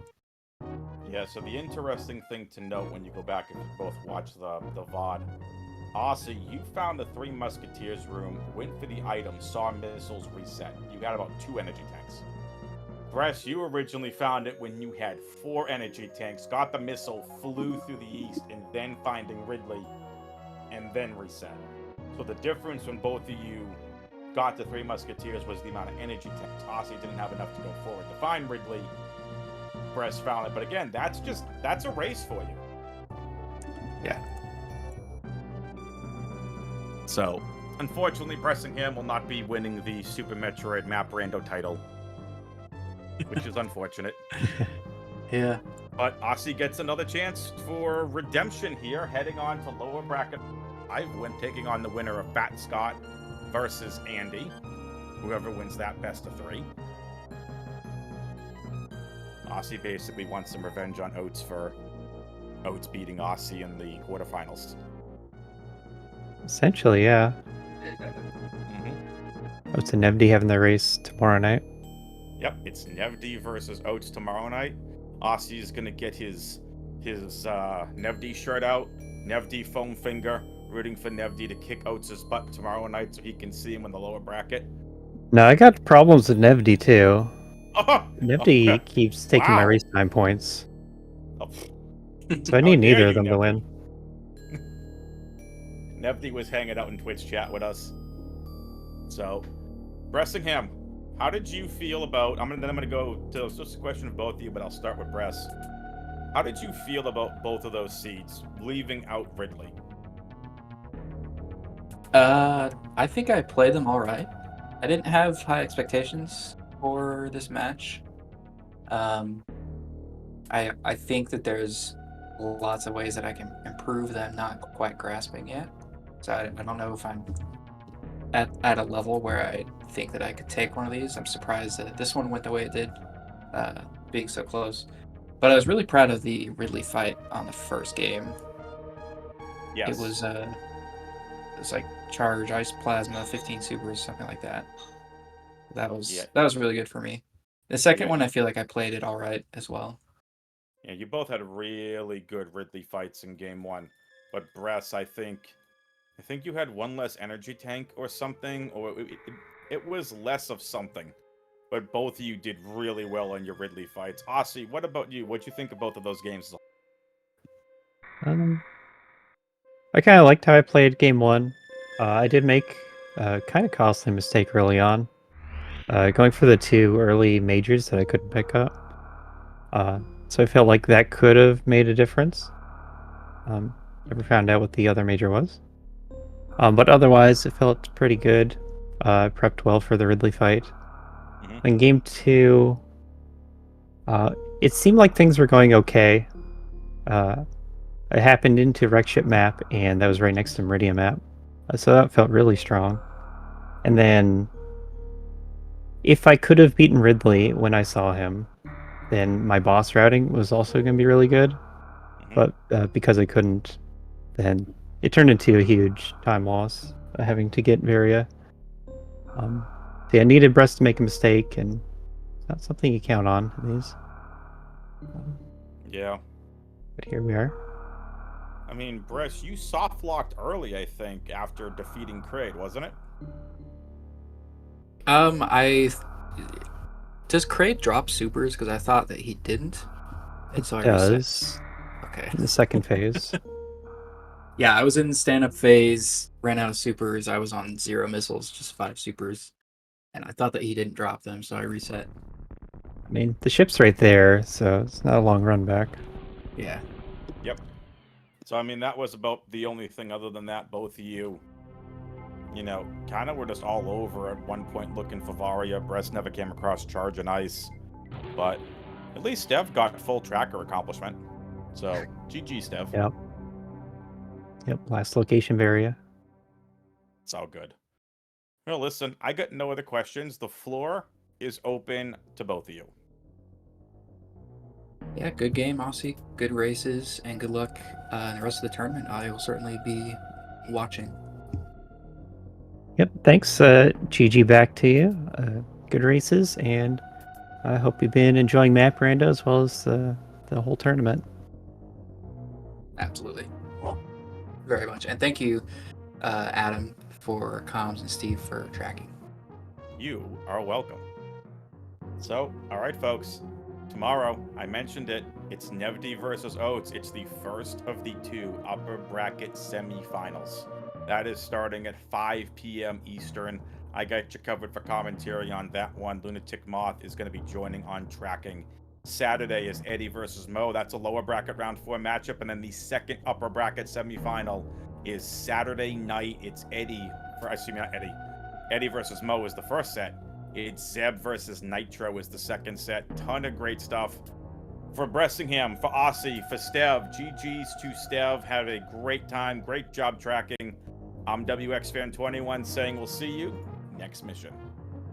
Yeah, so the interesting thing to note when you go back and you both watch the VOD, Osse, you found the 3 Musketeers room, went for the item, saw missiles reset. You got about 2 energy tanks. Bress, you originally found it when you had 4 energy tanks, got the missile, flew through the east, and then finding Ridley, and then reset. So the difference when both of you got the 3 Musketeers was the amount of energy tanks. Osse didn't have enough to go forward to find Ridley. Bress found it, but again, that's a race for you. Yeah. So, unfortunately, Bressingham will not be winning the Super Metroid Map Rando title, which is unfortunate. Yeah. But Osse gets another chance for redemption here, heading on to lower bracket 5 when taking on the winner of Fat Scott versus Andy. Whoever wins that best of 3. Osse basically wants some revenge on Oates for Oates beating Osse in the quarterfinals. Essentially, yeah. Oates and Nevdi having their race tomorrow night. Yep, it's Nevdi versus Oates tomorrow night. Osse is gonna get his Nevdi shirt out, Nevdi foam finger, rooting for Nevdi to kick Oates' butt tomorrow night so he can see him in the lower bracket. No, I got problems with Nevdi too. Oh, Nevdi keeps taking my race time points. Oh. So I need neither of them to win. Nevdi was hanging out in Twitch chat with us. So, Bressingham, how did you feel about... I'm gonna go to... It's just a question of both of you, but I'll start with Bress. How did you feel about both of those seeds, leaving out Ridley? I think I played them all right. I didn't have high expectations for this match. I think that there's lots of ways that I can improve that I'm not quite grasping yet. So I don't know if I'm at a level where I think that I could take one of these. I'm surprised that this one went the way it did, being so close. But I was really proud of the Ridley fight on the first game. Yes. It was like charge, ice plasma, 15 supers, something like that. That was really good for me. The second one, I feel like I played it all right as well. Yeah, you both had really good Ridley fights in game 1. But Bress, I think I think you had one less energy tank or something, or it was less of something. But both of you did really well on your Ridley fights. Osse, what about you? What'd you think of both of those games? I kind of liked how I played game one. I did make a kind of costly mistake early on, going for the 2 early majors that I couldn't pick up. So I felt like that could have made a difference. Never found out what the other major was. But otherwise, it felt pretty good. I prepped well for the Ridley fight. In game 2, it seemed like things were going okay. It happened into Wreckship map, and that was right next to Meridian map. So that felt really strong. And then, if I could have beaten Ridley when I saw him, then my boss routing was also going to be really good. But because I couldn't, then it turned into a huge time loss, having to get Varia. So yeah, I needed Brest to make a mistake, and it's not something you count on in these. Yeah. But here we are. I mean, Brest, you soft-locked early, I think, after defeating Kraid, wasn't it? Does Kraid drop supers? Because I thought that he didn't. And so I Does. reset. Okay. In the second phase. Yeah, I was in stand-up phase, ran out of supers. I was on 0 missiles, just 5 supers. And I thought that he didn't drop them, so I reset. I mean, the ship's right there, so it's not a long run back. Yeah. Yep. So, I mean, that was about the only thing. Other than that, both of you, you know, kind of were just all over at one point looking for Varia. Brest never came across Charge and Ice. But at least Stev got full tracker accomplishment. So, GG, Stev. Yep, last location Varia. It's all good. Well, listen, I got no other questions. The floor is open to both of you. Yeah, good game, Osse. Good races, and good luck in the rest of the tournament. I will certainly be watching. Yep, thanks, GG, back to you. Good races, and I hope you've been enjoying Map Rando as well as the whole tournament. Absolutely. Very much. And thank you, Adam, for comms, and Steve for tracking. You are welcome. So, all right, folks. Tomorrow, I mentioned it, it's Nevdi versus Oates. It's the first of the 2 upper bracket semifinals. That is starting at 5 p.m. Eastern. I got you covered for commentary on that one. Lunatic Moth is going to be joining on tracking. Saturday is Eddie versus Mo. That's a lower bracket round 4 matchup. And then the second upper bracket semifinal is Saturday night. It's Eddie versus Mo is the first set. It's Zeb versus Nitro is the second set. Ton of great stuff. For Bressingham, for Osse, for Stev, GG's to Stev. Had a great time. Great job tracking. I'm WXFan21 saying we'll see you next mission.